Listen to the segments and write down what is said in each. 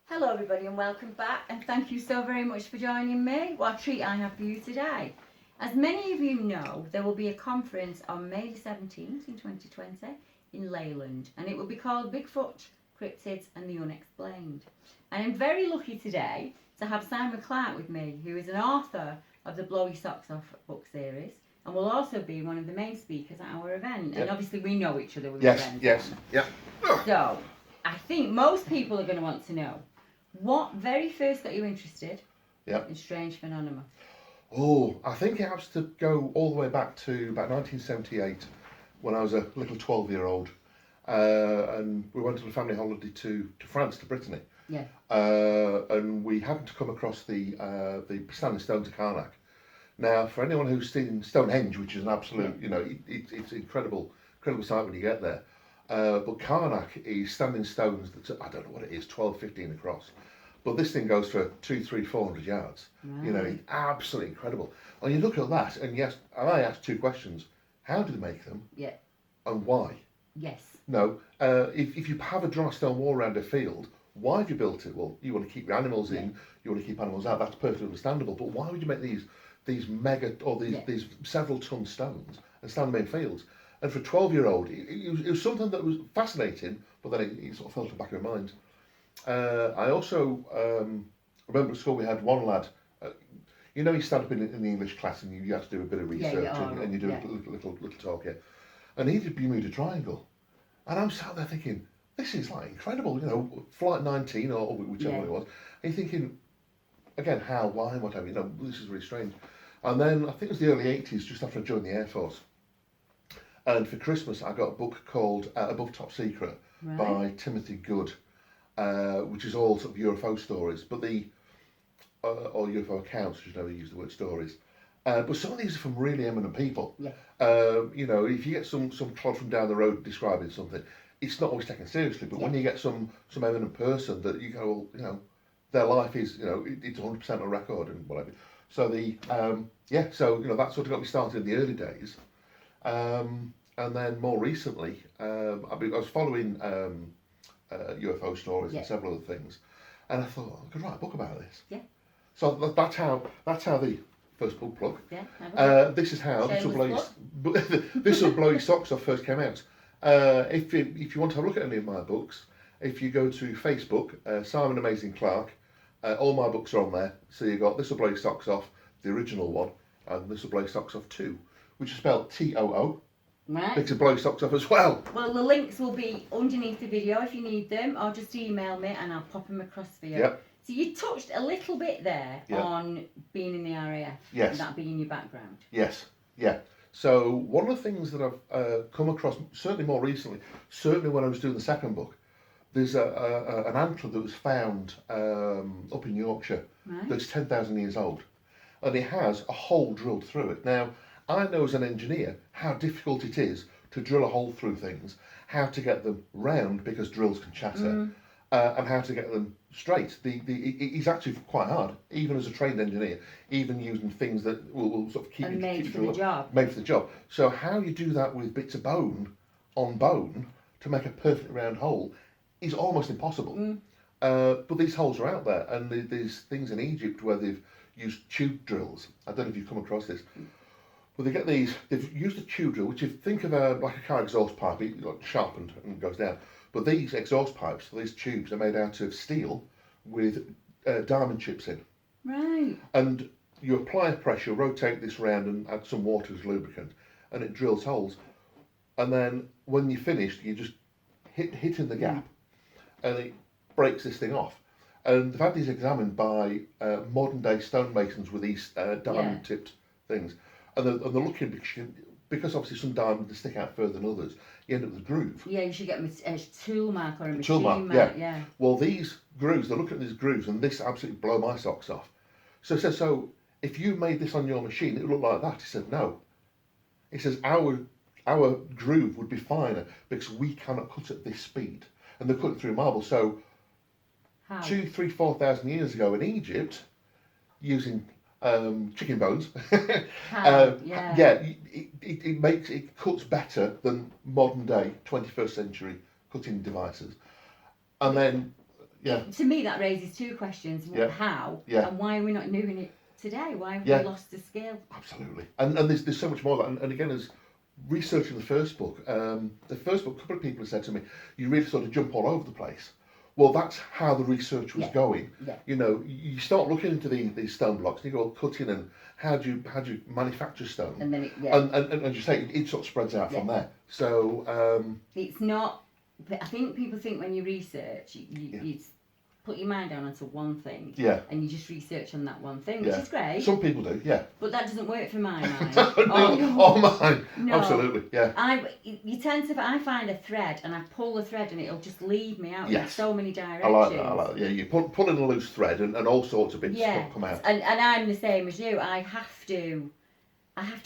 Hello everybody and welcome back, and thank you so very much for joining me. What a treat I have for you today. As many of you know, there will be a conference on May the 17th in 2020 in Leyland, and it will be called Bigfoot, Cryptids and the Unexplained. And I'm very lucky today to have Simon Clarke with me, who is an author of the Blow Your Socks Off book series, and will also be one of the main speakers at our event. Yep. And obviously we know each other with Yes, events. yes, yeah. So, I think most people are going to want to know what very first got you interested in strange phenomena. Oh, I think it has to go all the way back to about 1978 when I was a little 12-year-old. And we went on a family holiday to France, to Brittany. Yeah. And we happened to come across the standing stones of Clarke. Now, for anyone who's seen Stonehenge, which is an absolute, it's incredible sight when you get there. But Clarke is standing stones that's, I don't know what it is, 12, 15 across. But this thing goes for 200, 300, 400 yards. Right. It's absolutely incredible. And you look at that, and yes, and I asked two questions. How do they make them? Yeah. And why? Yes. No, if you have a dry stone wall around a field, why have you built it? Well, you want to keep your animals in, you want to keep animals out, that's perfectly understandable. But why would you make these mega, or these several ton stones and stand them in fields? And for a 12-year-old, it was something that was fascinating, but then it sort of fell to the back of my mind. I also remember at school we had one lad, you stand up in the English class and you have to do a bit of research and you do a little talk here. And he did Bermuda Triangle. And I'm sat there thinking, this is like incredible, Flight 19 or whichever one it was. And you're thinking, again, how, why, whatever, this is really strange. And then I think it was the early 80s, just after I joined the Air Force. And for Christmas, I got a book called Above Top Secret by Timothy Good, which is all sort of UFO stories, but or UFO accounts, which never use the word stories. But some of these are from really eminent people. Yeah. If you get some clod from down the road describing something, it's not always taken seriously. But when you get some eminent person that you go, well, their life is, it's 100% on record and whatever. So that sort of got me started in the early days. And then more recently, I was following UFO stories and several other things, and I thought I could write a book about this. Yeah. So that's how the first book plug. Yeah. This is how this will blow your socks off first came out. If you want to have a look at any of my books, if you go to Facebook, Simon Amazing Clarke, all my books are on there. So you got This Will Blow Your Socks Off, the original one, and This Will Blow Your Socks Off 2, which is spelled TOO. Right. Because it blows socks off as well. Well, the links will be underneath the video if you need them, or just email me and I'll pop them across for you. Yep. So you touched a little bit there on being in the RAF, and that being your background. Yes, yeah. So one of the things that I've come across, certainly more recently, certainly when I was doing the second book, there's an antler that was found up in Yorkshire that's 10,000 years old, and it has a hole drilled through it. Now, I know as an engineer how difficult it is to drill a hole through things, how to get them round because drills can chatter, and how to get them straight. It's actually quite hard, even as a trained engineer, even using things that will sort of keep you made for the job. Made for the job. So how you do that with bits of bone on bone to make a perfect round hole is almost impossible. But these holes are out there, and there's things in Egypt where they've used tube drills. I don't know if you've come across this. Well, they get they've used a tube drill, which if you think of like a car exhaust pipe, it's like sharpened and goes down. But these exhaust pipes, these tubes, are made out of steel with diamond chips in. Right. And you apply pressure, rotate this round and add some water as lubricant, and it drills holes. And then when you're finished, you just hit in the gap, and it breaks this thing off. And they've had these examined by modern day stonemasons with these diamond tipped things. And they're looking, because obviously some diamonds stick out further than others, you end up with a groove. Yeah, you should get a tool mark or a tool machine mark. Yeah. Well, these grooves, they're looking at these grooves, and this absolutely blow my socks off. So it says, so if you made this on your machine, it would look like that. He said, no. He says, our groove would be finer because we cannot cut at this speed. And they're cutting through marble. So 2,000, 3,000, 4,000 years ago in Egypt, using chicken bones. It cuts better than modern day 21st century cutting devices. And then Yeah. To me, that raises two questions: Yeah. how, Yeah. and why are we not doing it today? Why have Yeah. we lost the skill? Absolutely. And there's so much more. And again, as researching the first book, a couple of people have said to me, you really sort of jump all over the place. Well, that's how the research was going. Yeah. You know, you start looking into these stone blocks, and you go, well, cutting and how do you manufacture stone? And then and as you say, it sort of spreads out from there. So it's not. I think people think when you research, you put your mind down onto one thing, and you just research on that one thing, which is great. Some people do, but that doesn't work for my mind. Mine, no. Absolutely, yeah. I find a thread and I pull the thread and it'll just lead me out in so many directions. I like that. Yeah, you pull in a loose thread and all sorts of bits come out. And I'm the same as you. I have to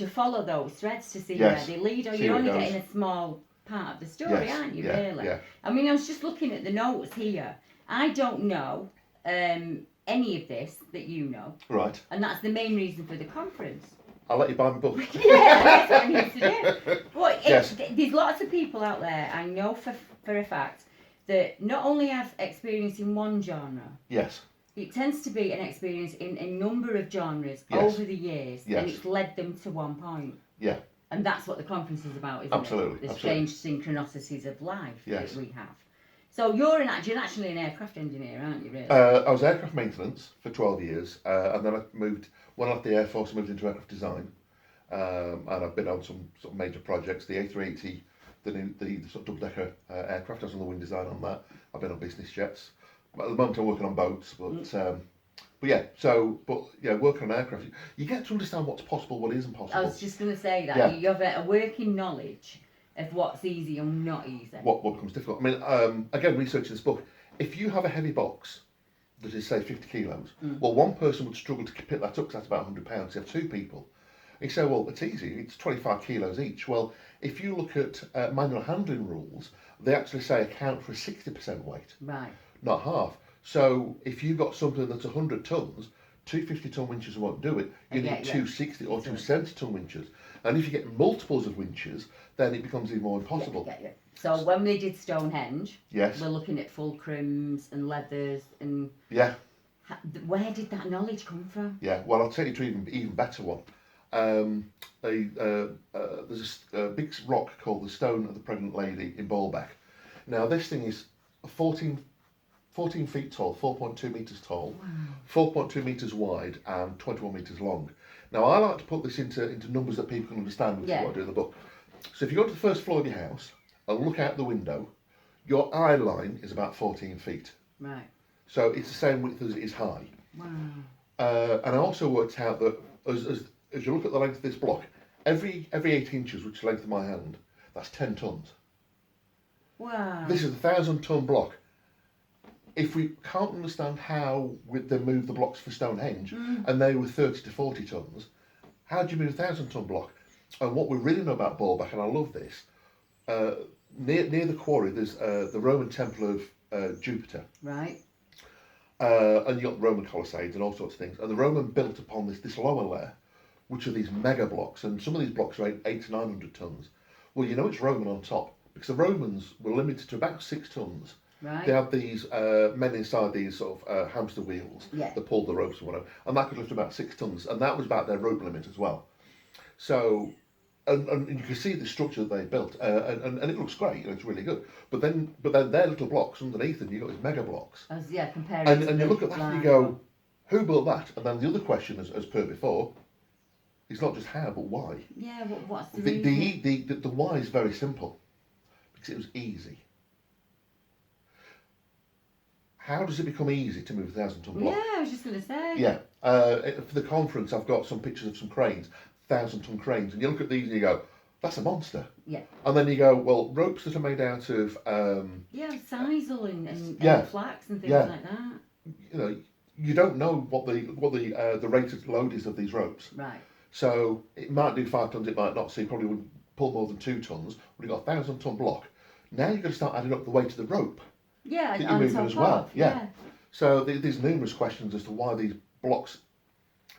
follow those threads to see where they lead, or you're only getting a small part of the story, aren't you? Really? Yeah. I mean, I was just looking at the notes here. I don't know any of this that you know. Right. And that's the main reason for the conference. I'll let you buy my book. Yeah, that's what I need to do. But there's lots of people out there, I know for a fact, that not only have experience in one genre. Yes. It tends to be an experience in a number of genres over the years, and it's led them to one point. Yeah. And that's what the conference is about, isn't it? The strange synchronicities of life that we have. So you're actually an aircraft engineer, aren't you, really? I was aircraft maintenance for 12 years, and then when I left the Air Force, I moved into aircraft design, and I've been on some sort of major projects, the A380, the sort of double-decker aircraft. I was on the wing design on that. I've been on business jets. At the moment I'm working on boats, but working on aircraft, you get to understand what's possible, what isn't possible. I was just going to say that you have a working knowledge of what's easy and not easy. What becomes difficult. I mean, again, researching this book, if you have a heavy box that is, say, 50 kilos, well, one person would struggle to pick that up because that's about 100 pounds. You have two people. You say, well, it's easy, it's 25 kilos each. Well, if you look at manual handling rules, they actually say account for a 60% weight. Right. Not half. So if you've got something that's 100 tonnes, two 50-ton winches won't do it. You need two 60 or two 70-ton winches. And if you get multiples of winches, then it becomes even more impossible. So when we did Stonehenge, yes, we're looking at fulcrums and leathers and... Yeah. Where did that knowledge come from? Yeah, well, I'll tell you to even better one. There's a big rock called the Stone of the Pregnant Lady in Baalbek. Now, this thing is 14 feet tall, 4.2 metres tall, 4.2 metres wide and 21 metres long. Now, I like to put this into numbers that people can understand, which is what I do in the book. So if you go to the first floor of your house and look out the window, your eye line is about 14 feet. Right. So it's the same width as it is high. Wow. And I also worked out that as you look at the length of this block, every 8 inches, which is the length of my hand, that's 10 tonnes. Wow. This is a 1,000-ton block. If we can't understand how they move the blocks for Stonehenge, and they were 30 to 40 tonnes, how do you move a 1,000-ton block? And what we really know about Baalbek, and I love this, near the quarry, there's the Roman Temple of Jupiter. Right. And you've got Roman Colosseums and all sorts of things. And the Roman built upon this lower layer, which are these mega blocks. And some of these blocks are 800 to 900 tonnes. Well, you know it's Roman on top, because the Romans were limited to about 6 tonnes. Right. They had these men inside these sort of hamster wheels that pulled the ropes or whatever, and that could lift about 6 tonnes, and that was about their rope limit as well. So, and you can see the structure that they built, and it looks great, it's really good. But then their little blocks underneath them, you've got these mega blocks. Compared and you look at that and you go, who built that? And then the other question, as per before, is not just how, but why. Yeah, what's the reason? The why is very simple, because it was easy. How does it become easy to move a 1,000-ton block? Yeah, I was just going to say. Yeah. For the conference, I've got some pictures of some cranes, 1,000-ton cranes, and you look at these and you go, that's a monster. Yeah. And then you go, well, ropes that are made out of... sisal and flax and things like that. You know, you don't know what the rated load is of these ropes. Right. So it might do 5 tonnes, it might not, so you probably wouldn't pull more than 2 tonnes. But you've got a 1,000-ton block. Now you've got to start adding up the weight of the rope. Yeah, that you're moving as well. Yeah. So there's numerous questions as to why these blocks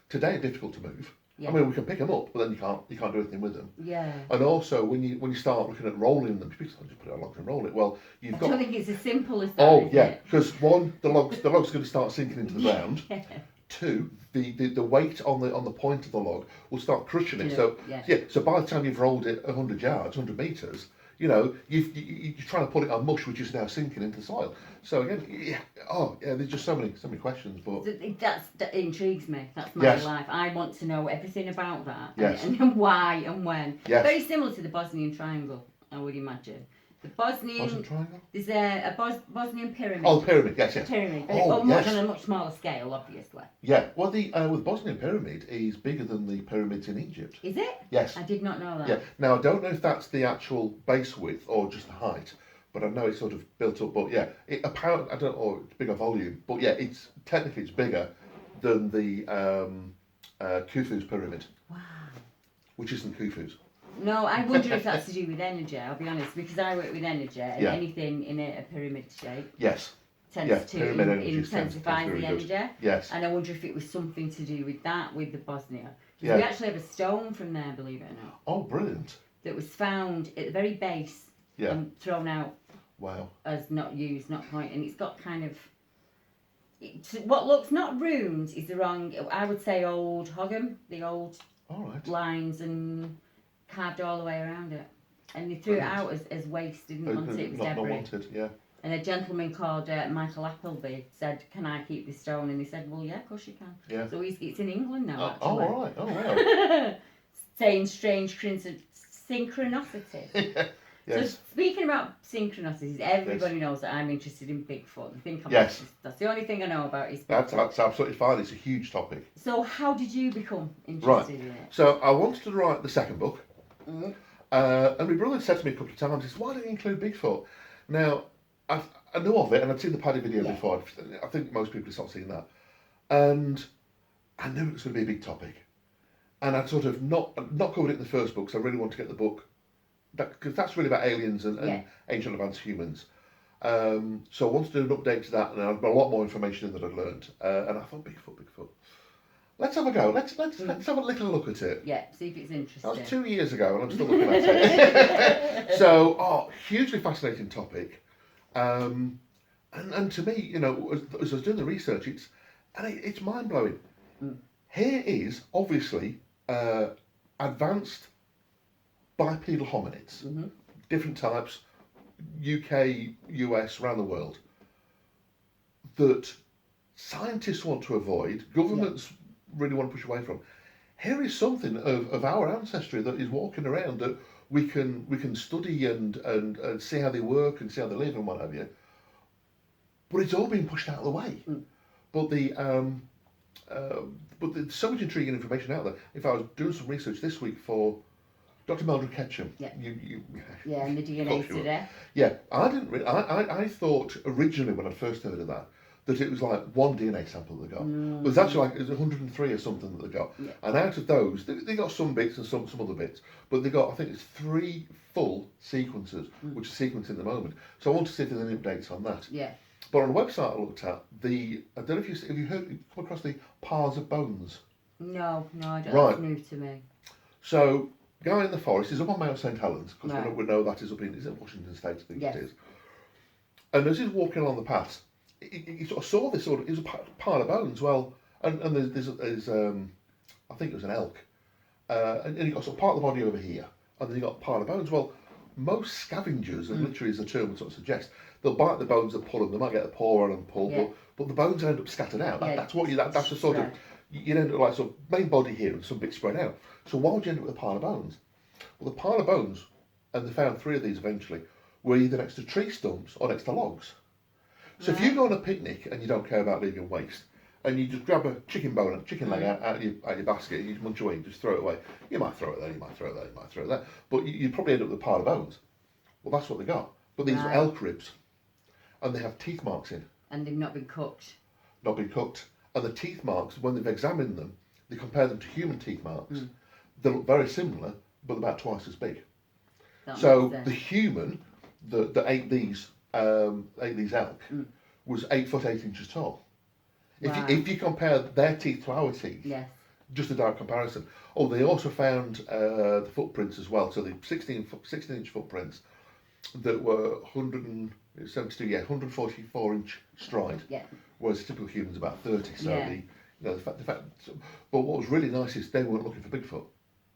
today are difficult to move. Yeah. I mean, we can pick them up, but then you can't do anything with them. Yeah. And also, when you start looking at rolling them, people just put it on logs and roll it. Well, you've got. I don't think it's as simple as that. Oh is yeah, it? because one, the log's going to start sinking into the ground. Yeah. Two, the weight on the point of the log will start crushing it. Yeah, So yeah. so by the time you've rolled it 100 yards, 100 meters, you're trying to put it on mush, which is now sinking into the soil. So again, there's just so many questions. But That intrigues me. That's my Yes. life. I want to know everything about that. Yes. And why and when. Yes. Very similar to the Bosnian Triangle, I would imagine. The Bosnian. Bosnian Triangle? There's a Bosnian pyramid. Oh, the pyramid, yes. Pyramid. Oh, much yes. on a much smaller scale, obviously. Yeah, well, the Bosnian pyramid is bigger than the pyramids in Egypt. Is it? Yes. I did not know that. Yeah. Now, I don't know if that's the actual base width or just the height, but I know it's sort of built up. But yeah, apparently, I don't know, or it's bigger volume, but yeah, it's bigger than the Khufu's pyramid. Wow. Which isn't Khufu's. No, I wonder if that's to do with energy, I'll be honest, because I work with energy and Yeah. anything in a pyramid shape Yes. tends to pyramid energy intensify tends the really good. energy. Yes. And I wonder if it was something to do with that, with the Bosnia. 'Cause Yeah. we actually have a stone from there, believe it or not, Oh, brilliant. that was found at the very base Yeah. and thrown out Wow. as not used, not point, and it's got kind of what looks not runes is the wrong. I would say old Hogham, the old All right. lines and carved all the way around it, and they threw it out as waste. Didn't want it. It was Not debris. wanted. Yeah. And a gentleman called Michael Appleby said, "Can I keep this stone?" And he said, "Well, yeah, of course you can." Yeah. So it's in England now, Oh, actually. all right. Oh, wow. Saying strange synchronicities. So Yes. speaking about synchronicities, everybody knows that I'm interested in Bigfoot. I think Yes. That's the only thing I know about is That's Bigfoot. absolutely fine. It's a huge topic. So how did you become Right. interested in it? So I wanted to write the second book, Mm. and my brother said to me a couple of times, he said, "Why don't you include Bigfoot?" Now, I knew of it, and I'd seen the Paddy video Yeah. before. I think most people have not seen that, and I knew it was going to be a big topic, and I'd sort of not covered it in the first book, so I really wanted to get the book, because that's really about aliens and Yeah. ancient advanced humans. So I wanted to do an update to that, and I'd put a lot more information in that I'd learned, and I thought, Bigfoot. Let's have a go. Let's have a little look at it. Yeah, see if it's interesting. That was 2 years ago, and I'm still looking at it. So, hugely fascinating topic, and to me, as I was doing the research, it's mind blowing. Mm. Here is obviously advanced bipedal hominids, Mhm. different types, UK, US, around the world, that scientists want to avoid, governments really want to push away from. Here is something of our ancestry that is walking around that we can study and see how they work and see how they live and what have you. But it's all being pushed out of the way. Mm. But there's so much intriguing information out there. If I was doing some research this week for Dr. Mildred Ketchum, Yeah. you Yeah, and the Of DNA course you will. today. yeah, I didn't. I thought originally when I first heard of that it was like one DNA sample they got. But it's actually like it was 103 or something that they got. Yeah. And out of those, they got some bits and some other bits. But they got, I think it's 3 full sequences, which are sequencing at the moment. So I want to see if there's any updates on that. Yeah. But on the website I looked at, I don't know if you come across the piles of bones. No, I don't. Right. That's new to me. So, guy in the forest is up on Mount St Helens, because Right. we know that is up in, is it Washington State, I think Yes. it is. And as he's walking along the path, he sort of saw this it was a pile of bones. Well, and there's I think it was an elk, and you got sort of part of the body over here, and then you got a pile of bones. Well, most scavengers, and literally as the term would sort of suggest, they'll bite the bones and pull them. They might get a paw on and pull, Yeah. but the bones end up scattered out. Yeah, That's what that's the sort of, right. you'd end up like sort of main body here and some bits spread out. So why would you end up with a pile of bones? Well, the pile of bones, and they found 3 of these eventually, were either next to tree stumps or next to logs. So if you go on a picnic and you don't care about leaving waste, and you just grab a chicken bone, a chicken leg out your basket, and you munch away, you just throw it away. You might throw it there, you might throw it there, you might throw it there, but you'd probably end up with a pile of bones. Well, that's what they got. But these are Right. elk ribs, and they have teeth marks in, And they've not been cooked. not been cooked. And the teeth marks, when they've examined them, they compare them to human teeth marks. They look very similar, but about twice as big. That So makes the sense. human that ate these elk was 8 foot 8 inches tall. Wow. If you compare their teeth to our teeth, Yes. just a direct comparison. Oh, they also found the footprints as well. So the 16-inch footprints that were 144-inch stride, whereas a typical human's about 30. So the fact. But what was really nice is they weren't looking for Bigfoot.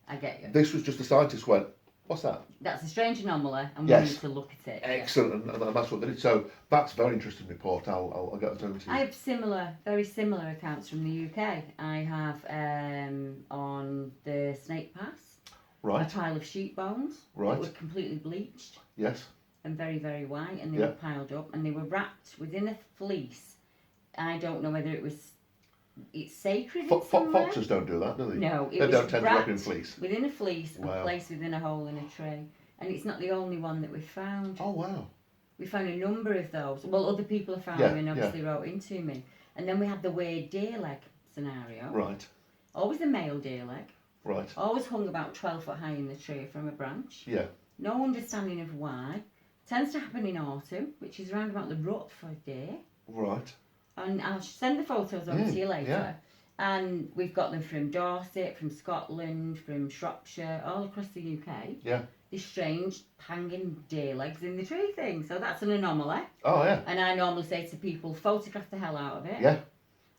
I get you. This was just the scientists went, what's that? That's a strange anomaly, and we need to look at it. Excellent, and that's what they did. So that's a very interesting report. I'll get that over to you. I have very similar accounts from the UK. I have on the Snake Pass, a pile of sheep bones that were completely bleached. Yes. And very, very white, and they were piled up, and they were wrapped within a fleece. I don't know whether it's sacred. Foxes don't do that, do they? No, they don't tend to wrap in fleece. Within a fleece and placed within a hole in a tray. And it's not the only one that we've found. Oh wow! We found a number of those. Well, other people have found them and obviously wrote into me. And then we had the weird deer leg scenario. Right. Always a male deer leg. Right. Always hung about 12 foot high in the tree from a branch. Yeah. No understanding of why. Tends to happen in autumn, which is around about the rut for deer. Right. And I'll send the photos over to you later. Yeah. And we've got them from Dorset, from Scotland, from Shropshire, all across the UK. Yeah. These strange hanging deer legs in the tree thing. So that's an anomaly. Oh, yeah. And I normally say to people, photograph the hell out of it. Yeah.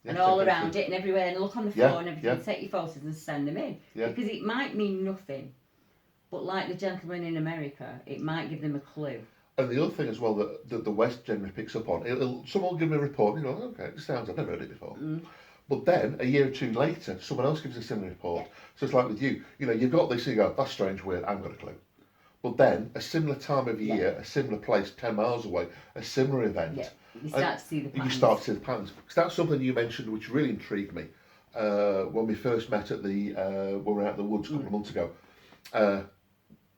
And all around it and everywhere, and look on the floor and everything, take your photos and send them in. Yeah. Because it might mean nothing. But like the gentleman in America, it might give them a clue. And the other thing as well that the West generally picks up on, someone will give me a report, okay, it sounds, I've never heard it before. But then, a year or two later, someone else gives a similar report. So it's like with you, you've got this and you go, that's strange, weird, I haven't got a clue. But then, a similar time of year, a similar place, 10 miles away, a similar event. You start to see the patterns. You start to see the patterns. Because that's something you mentioned which really intrigued me. When we first met at when we were out in the woods a couple of months ago.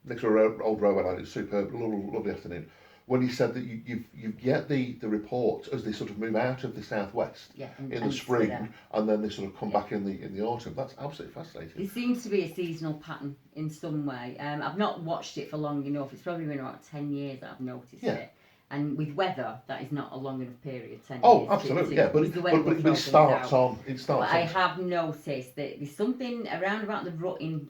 Next to our old railway line, it's superb, lovely afternoon. When you said that you get the reports as they sort of move out of the southwest in the spring, and then they sort of come back in the autumn. That's absolutely fascinating. It seems to be a seasonal pattern in some way. I've not watched it for long enough. It's probably been about 10 years that I've noticed it. And with weather, that is not a long enough period. 10 years. Oh, absolutely, but it starts on. But I have noticed that there's something around about the rut in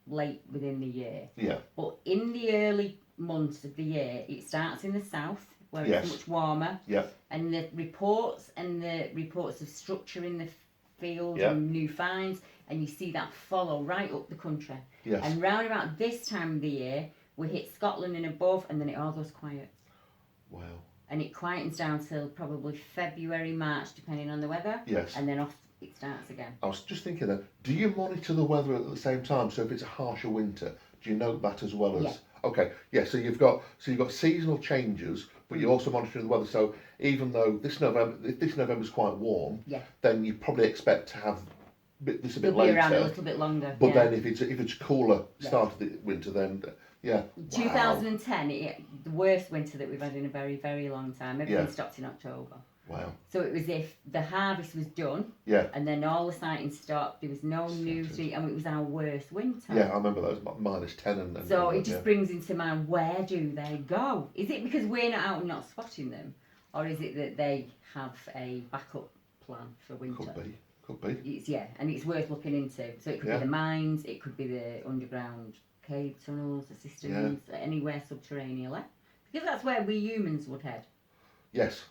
late within the year. Yeah. But in the early months of the year, it starts in the south where it's much warmer. Yeah. And the reports of structure in the field and new finds, and you see that follow right up the country. Yes. And round about this time of the year, we hit Scotland and above, and then it all goes quiet. Wow. And it quietens down till probably February, March, depending on the weather. Yes. And then off it starts again. I was just thinking then, do you monitor the weather at the same time? So if it's a harsher winter, do you note that as well as? Yeah. Okay, yeah. So you've got seasonal changes, but you're also monitoring the weather. So even though if this November's quite warm, then you probably expect to have this a bit later. Be around a little bit longer. But then if it's cooler start of the winter, then 2010, the worst winter that we've had in a very, very long time. Everything stopped in October. Wow. So it was if the harvest was done, and then all the sightings stopped, there was no news, and it was our worst winter. Yeah, I remember those -10 and so it just brings into mind, where do they go? Is it because we're not out and not spotting them, or is it that they have a backup plan for winter? Could be. And it's worth looking into. So it could be the mines, it could be the underground cave tunnels, the systems, anywhere subterraneanly, because that's where we humans would head. Yes.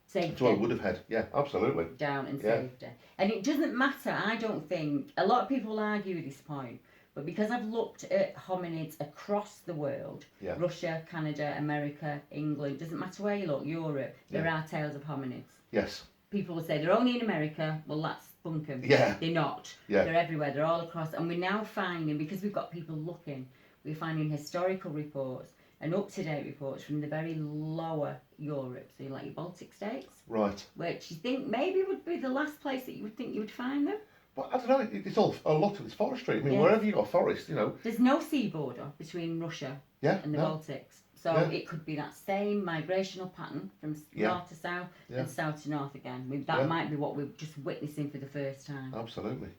Safety. That's where we would have had. Yeah, absolutely. Down and safety. And it doesn't matter, I don't think, a lot of people argue this point, but because I've looked at hominids across the world, Russia, Canada, America, England, doesn't matter where you look, Europe, there are tales of hominids. Yes. People will say they're only in America, well that's bunkum. Yeah. They're not. Yeah. They're everywhere, they're all across, and we're now finding, because we've got people looking, we're finding historical reports and up-to-date reports from the very lower Europe, so like your Baltic states. Right. Which you think maybe would be the last place that you would think you would find them. Well, I don't know, it's all, a lot of it's forestry. I mean, wherever you've got a forest, There's no sea border between Russia and the Baltics. So it could be that same migrational pattern from north to south and south to north again. That might be what we're just witnessing for the first time. Absolutely.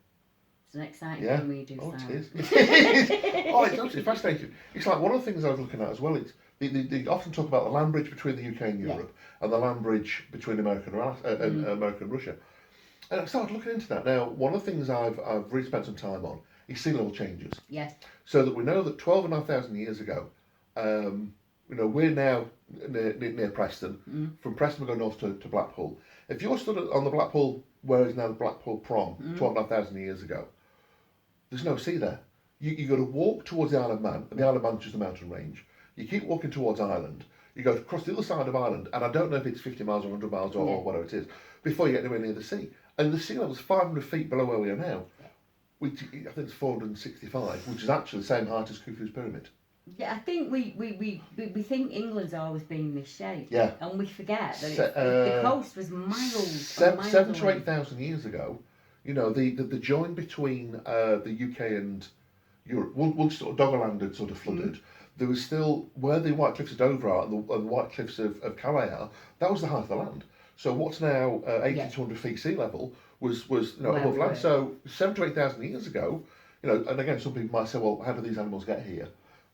It's an exciting thing we do. Oh, it is. Oh, it's absolutely fascinating. It's like one of the things I was looking at as well. It's they often talk about the land bridge between the UK and Europe and the land bridge between America and Russia. And I started looking into that. Now, one of the things I've really spent some time on is sea level changes. Yeah. So that we know that 12,500 years ago, we're now near Preston. From Preston, we go north to Blackpool. If you're stood on the Blackpool, where is now the Blackpool Prom, 12,500 years ago, there's no sea there. You got to walk towards the Isle of Man, and the Isle of Man is just a mountain range. You keep walking towards Ireland. You go across the other side of Ireland, and I don't know if it's 50 miles or 100 miles or whatever it is, before you get anywhere near the sea. And the sea level is 500 feet below where we are now. Which I think it's 465, which is actually the same height as Khufu's pyramid. Yeah, I think we think England's always been misshaped. Yeah. And we forget that the coast was miles. 7 to 8,000 years ago, the join between the UK and Europe, once sort of Doggerland had sort of flooded, there was still, where the White Cliffs of Dover are and the White Cliffs of Calais are, that was the height of the land. So what's now 80 to 100 feet sea level was above land. So 7 to 8,000 years ago, and again, some people might say, well, how do these animals get here?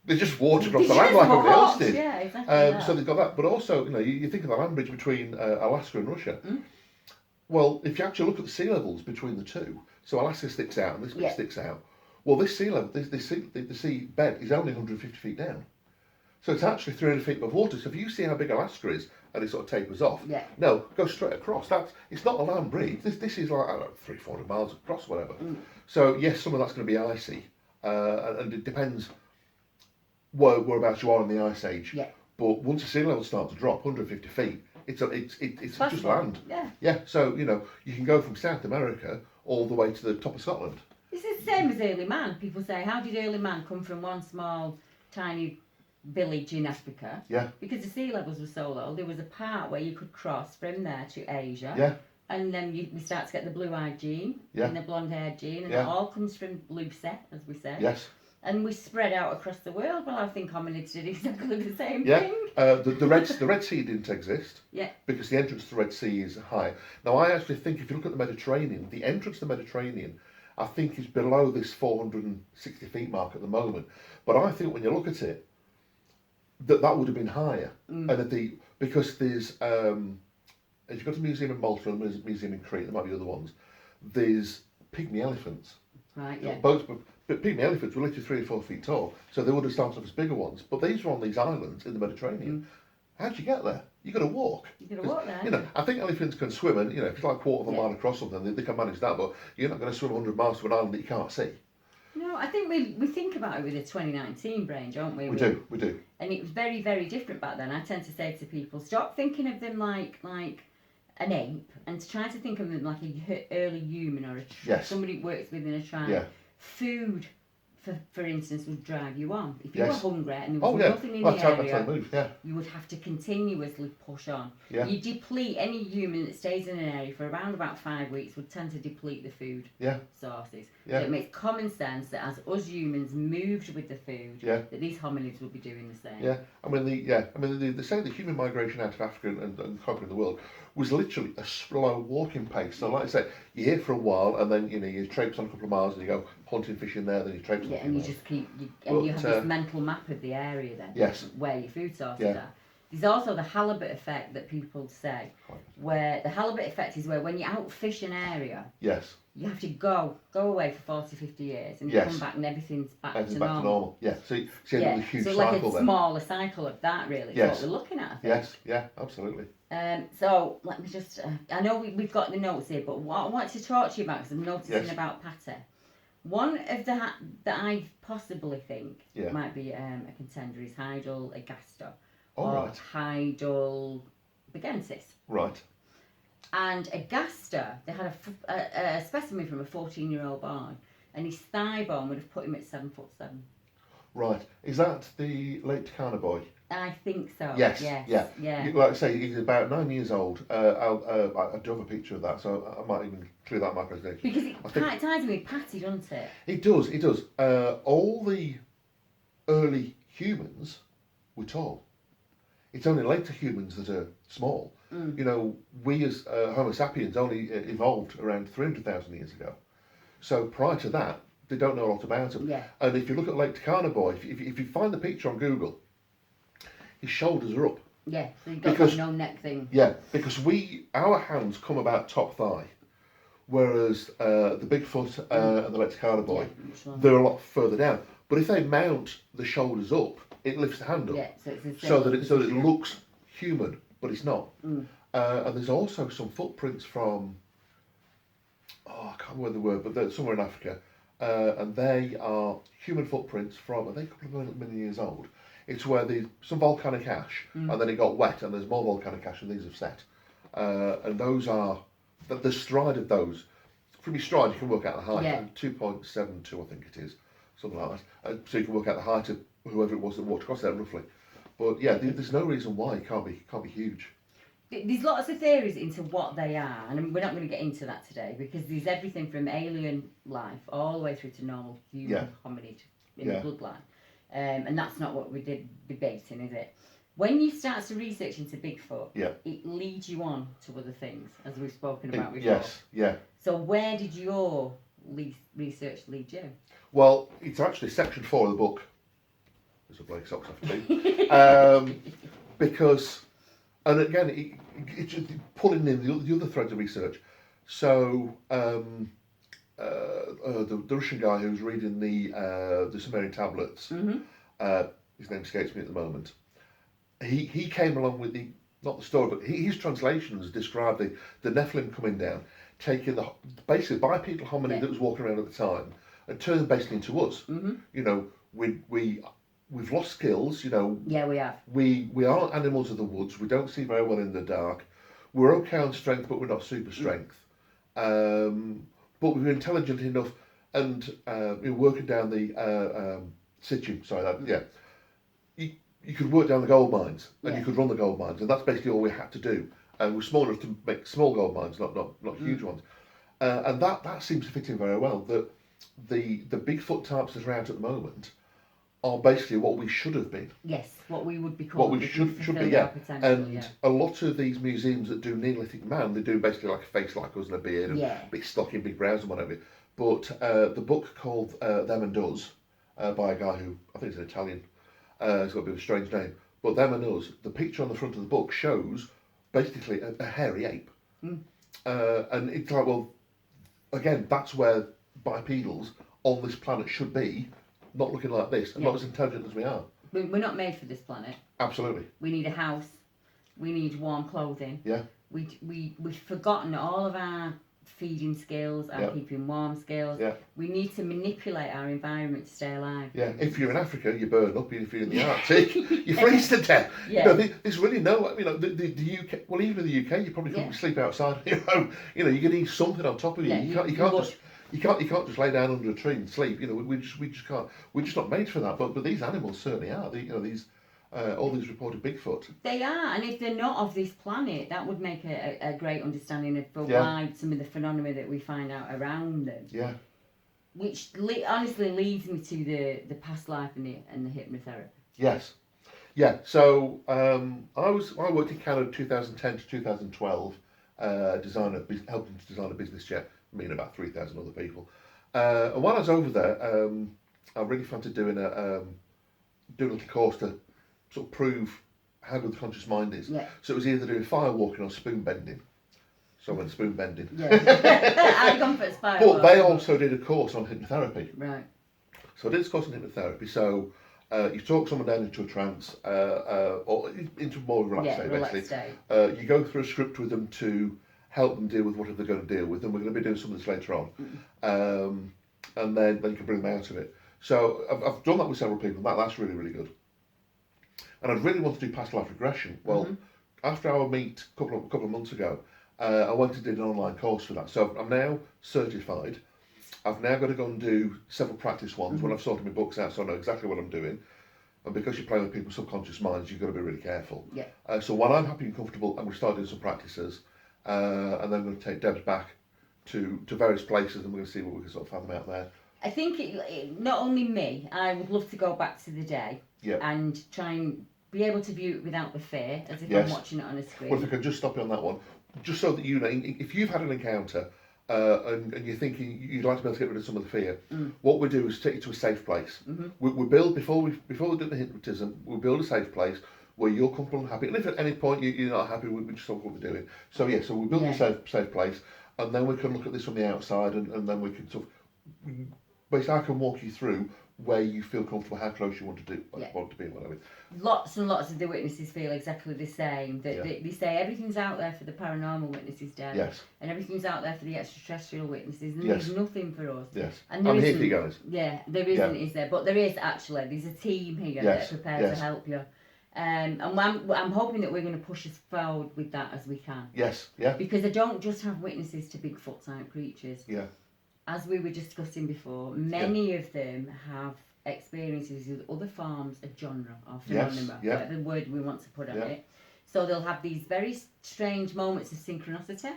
They just walked across the land like everybody else did. Yeah, exactly. So they've got that. But also, you think of the land bridge between Alaska and Russia. Well, if you actually look at the sea levels between the two, so Alaska sticks out and this bit sticks out. Well, this sea level, the sea bed is only 150 feet down. So it's actually 300 feet above water. So if you see how big Alaska is and it sort of tapers off, no, go straight across. It's not a land bridge. This is like, I don't know, 300-400 miles across, whatever. So yes, some of that's going to be icy, and it depends whereabouts you are in the ice age. Yeah. But once the sea levels start to drop 150 feet, it's just land. Yeah. Yeah. So you can go from South America all the way to the top of Scotland. This is the same as early man. People say, how did early man come from one small, tiny village in Africa? Yeah. Because the sea levels were so low, there was a part where you could cross from there to Asia. Yeah. And then we start to get the blue-eyed gene and the blonde-haired gene, and it all comes from Lucy, as we say. Yes. And we spread out across the world. Well, I think hominids did exactly the same Yeah. thing. The Red Sea didn't exist. Yeah. Because the entrance to the Red Sea is high. Now, I actually think if you look at the Mediterranean, the entrance to the Mediterranean, I think is below this 460 feet mark at the moment. But I think when you look at it, that would have been higher. And because there's, if you go to a museum in Malta and a museum in Crete, there might be other ones, there's pygmy elephants. Right, yeah. But pygmy elephants were literally 3 or 4 feet tall, so they would have started off as bigger ones. But these were on these islands in the Mediterranean. How'd you get there? You got to walk. You got to walk there. I think elephants can swim, and if it's like a quarter of a mile across something, they can manage that. But you're not going to swim 100 miles to an island that you can't see. No, I think we think about it with a 2019 brain, don't we? We do. And it was very, very different back then. I tend to say to people, stop thinking of them like an ape, and try to think of them like an early human or somebody who works within a tribe. Yeah. Food, for instance, would drive you on. If you were hungry and there was nothing in that's the area, how they move, you would have to continuously push on. Yeah. You deplete any human that stays in an area for around about 5 weeks would tend to deplete the food sources. Yeah. So it makes common sense that as us humans moved with the food, that these hominids would be doing the same. Yeah, they say the human migration out of Africa and conquering the world was literally a slow walking pace. So, like I say, you're here for a while, and then you traipse on a couple of miles, and you go hunting, fishing there, then you traipse on a few and you miles. just you have this mental map of the area then, where your food sources are. There's also the halibut effect that people say, where the halibut effect is where when you outfish an area, you have to go away for 40, 50 years, and you come back and everything's back to normal. Yeah, so you end with a huge so cycle like a then. smaller cycle of that really is what we're looking at, I think. Yes, yeah, absolutely. So let me just, I know we've got the notes here, but what I want to talk to you about, because I'm noticing about Patty, one of the that I possibly think might be a contender is Hydal agaster, or Hydal bigensis. Right. And agaster, they had a specimen from a 14-year-old boy, and his thigh bone would have put him at 7'7". Right. Is that the late Takana boy? I think so. Yes. Yeah. Like I say, he's about 9 years old. I do have a picture of that, so I might even clear that in my presentation. Because it ties in with Patty, doesn't it? It does. All the early humans were tall. It's only later humans that are small. We as Homo sapiens only evolved around 300,000 years ago. So prior to that, they don't know a lot about them. Yeah. And if you look at Lake Takana boy, if you find the picture on Google, his shoulders are up. Yeah, so you've got no neck thing. Yeah, because our hands come about top thigh. Whereas the Bigfoot and the Lexicana boy, sure. they're a lot further down. But if they mount the shoulders up, it lifts the hand up, So, it's so that it looks human, but it's not. And there's also some footprints from, I can't remember where they were, but they're somewhere in Africa, and they are human footprints from, are they a couple of million years old? It's where there's some volcanic ash, and then it got wet, and there's more volcanic ash, and these have set. And those are, the stride of those, from your stride you can work out the height, 2.72 I think it is, something like that. So you can work out the height of whoever it was that walked across there roughly. But yeah, there's no reason why it can't be huge. There's lots of theories into what they are, and we're not going to get into that today because there's everything from alien life all the way through to normal human hominid in the bloodline. And that's not what we're debating, is it? When you start to research into Bigfoot, it leads you on to other things, as we've spoken about before. Yes, yeah. So where did your research lead you? Well, it's actually section 4 of the book. There's a Blake socks off too. Because, and again, it's just pulling in the other threads of research. So, the Russian guy who's reading the Sumerian tablets, his name escapes me at the moment. He came along with not the story, but his translations describe the Nephilim coming down, taking the basically bipedal hominid that was walking around at the time, and turning them basically into us. You know, we've lost skills. You know. Yeah, we have. We aren't animals of the woods. We don't see very well in the dark. We're okay on strength, but we're not super strength. But we're intelligent enough, and we're working down the situ. You could work down the gold mines, and you could run the gold mines, and that's basically all we had to do. And we're small enough to make small gold mines, not huge ones. And that seems to fit in very well. That the Bigfoot types that are out at the moment are basically what we should have been. Yes, what we would become. What we should be, yeah. And a lot of these museums that do Neolithic man, they do basically like a face like us and a beard, and big stocking, big brows and whatever. But the book called Them and Us, by a guy who, I think is an Italian, it's got a bit of a strange name, but Them and Us, the picture on the front of the book shows basically a hairy ape. And it's like, well, again, that's where bipedals on this planet should be, not looking like this, and not as intelligent as we are. We're not made for this planet. Absolutely. We need a house. We need warm clothing. Yeah. We've forgotten all of our feeding skills, our keeping warm skills. Yeah. We need to manipulate our environment to stay alive. Yeah. If you're in Africa, you burn up. If you're in the Arctic, you freeze to death. Yeah. You know, there's really no. You know, the UK. Well, even in the UK, you probably couldn't sleep outside on your own. You know, you're gonna need something on top of you. Yeah, You can't just lay down under a tree and sleep. You know, we just can't. We're just not made for that. But these animals certainly are. These all these reported Bigfoot. They are, and if they're not of this planet, that would make a great understanding of why some of the phenomena that we find out around them. Yeah. Which honestly leads me to the past life and the hypnotherapy. Yes. Yeah. So I worked in Canada 2010 to 2012, helping to design a business jet. Me and about 3,000 other people. And while I was over there, I really fancied doing a little course to sort of prove how good the conscious mind is. Yeah. So it was either doing fire walking or spoon bending. So I went spoon bending. Yeah. I've gone for fire But they also did a course on hypnotherapy. Right. So I did this course on hypnotherapy. So you talk someone down into a trance or into a more relaxed state, basically. You go through a script with them to help them deal with whatever they're going to deal with, and we're going to be doing some of this later on. And then you can bring them out of it. So I've done that with several people, and that's really, really good. And I'd really want to do past life regression. Well, after our meet a couple of months ago, I went and did an online course for that. So I'm now certified. I've now got to go and do several practice ones when I've sorted my books out, so I know exactly what I'm doing. And because you're playing with people's subconscious minds, you've got to be really careful. Yeah. So when I'm happy and comfortable, I'm going to start doing some practices. And then I'm going to take Debs back to various places, and we're going to see what we can sort of fathom out there. I think not only me, I would love to go back to the day and try and be able to view it without the fear, as if I'm watching it on a screen. Well, if I can just stop you on that one, just so that you know, if you've had an encounter and you're thinking you'd like to be able to get rid of some of the fear, what we do is take you to a safe place. We build, before we do the hypnotism, we build a safe place. where you're comfortable and happy. And if at any point you're not happy, we just talk what we're doing. So yeah, so we build a safe place, and then we can look at this from the outside, and then we can sort of, basically I can walk you through where you feel comfortable, how close you want to be, whatever. Lots and lots of the witnesses feel exactly the same. That they say everything's out there for the paranormal witnesses, Deb. Yes. And everything's out there for the extraterrestrial witnesses, and Yes. there's nothing for us. Yes. And I'm here for you guys. Yeah, there isn't, is there? But there is actually. There's a team here that are prepared to help you. And I'm hoping that we're going to push us forward with that as we can. Yes. Yeah. Because I don't just have witnesses to Bigfoot type creatures. Yeah. As we were discussing before, many of them have experiences with other forms of genre or phenomena, whatever word we want to put on it. So they'll have these very strange moments of synchronicity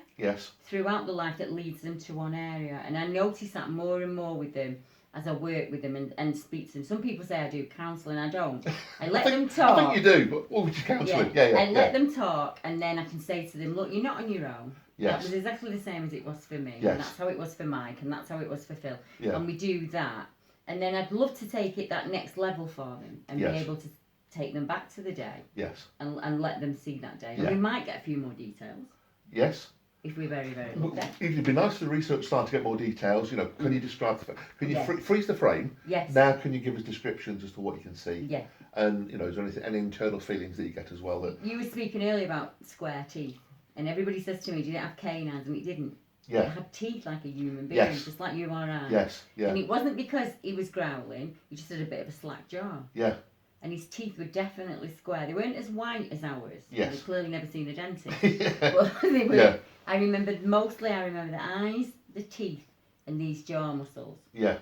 throughout the life that leads them to one area. And I notice that more and more with them as I work with them and speak to them. Some people say I do counselling, I don't. I let them talk. I think you do, but which is counselling? I let them talk, and then I can say to them, look, you're not on your own. Yes. That was exactly the same as it was for me. Yes. And that's how it was for Mike, and that's how it was for Phil. Yeah. And we do that. And then I'd love to take it that next level for them and be able to take them back to the day. Yes. And let them see that day. Yeah. And we might get a few more details. Yes. If we're very, very lucky. It'd be nice for the research side to get more details. You know, can you describe? Can you freeze the frame? Yes. Now, can you give us descriptions as to what you can see? Yeah. And you know, is there any internal feelings that you get as well? That you were speaking earlier about square teeth, and everybody says to me, "Did it have canines?" And it didn't. Yeah. It had teeth like a human being, just like you or I. Yes. Yeah. And it wasn't because he was growling; he just had a bit of a slack jaw. Yeah. And his teeth were definitely square. They weren't as white as ours. Yes. I'd clearly never seen a dentist. Yeah. But they were. Yeah. I remember the eyes, the teeth, and these jaw muscles. Yeah.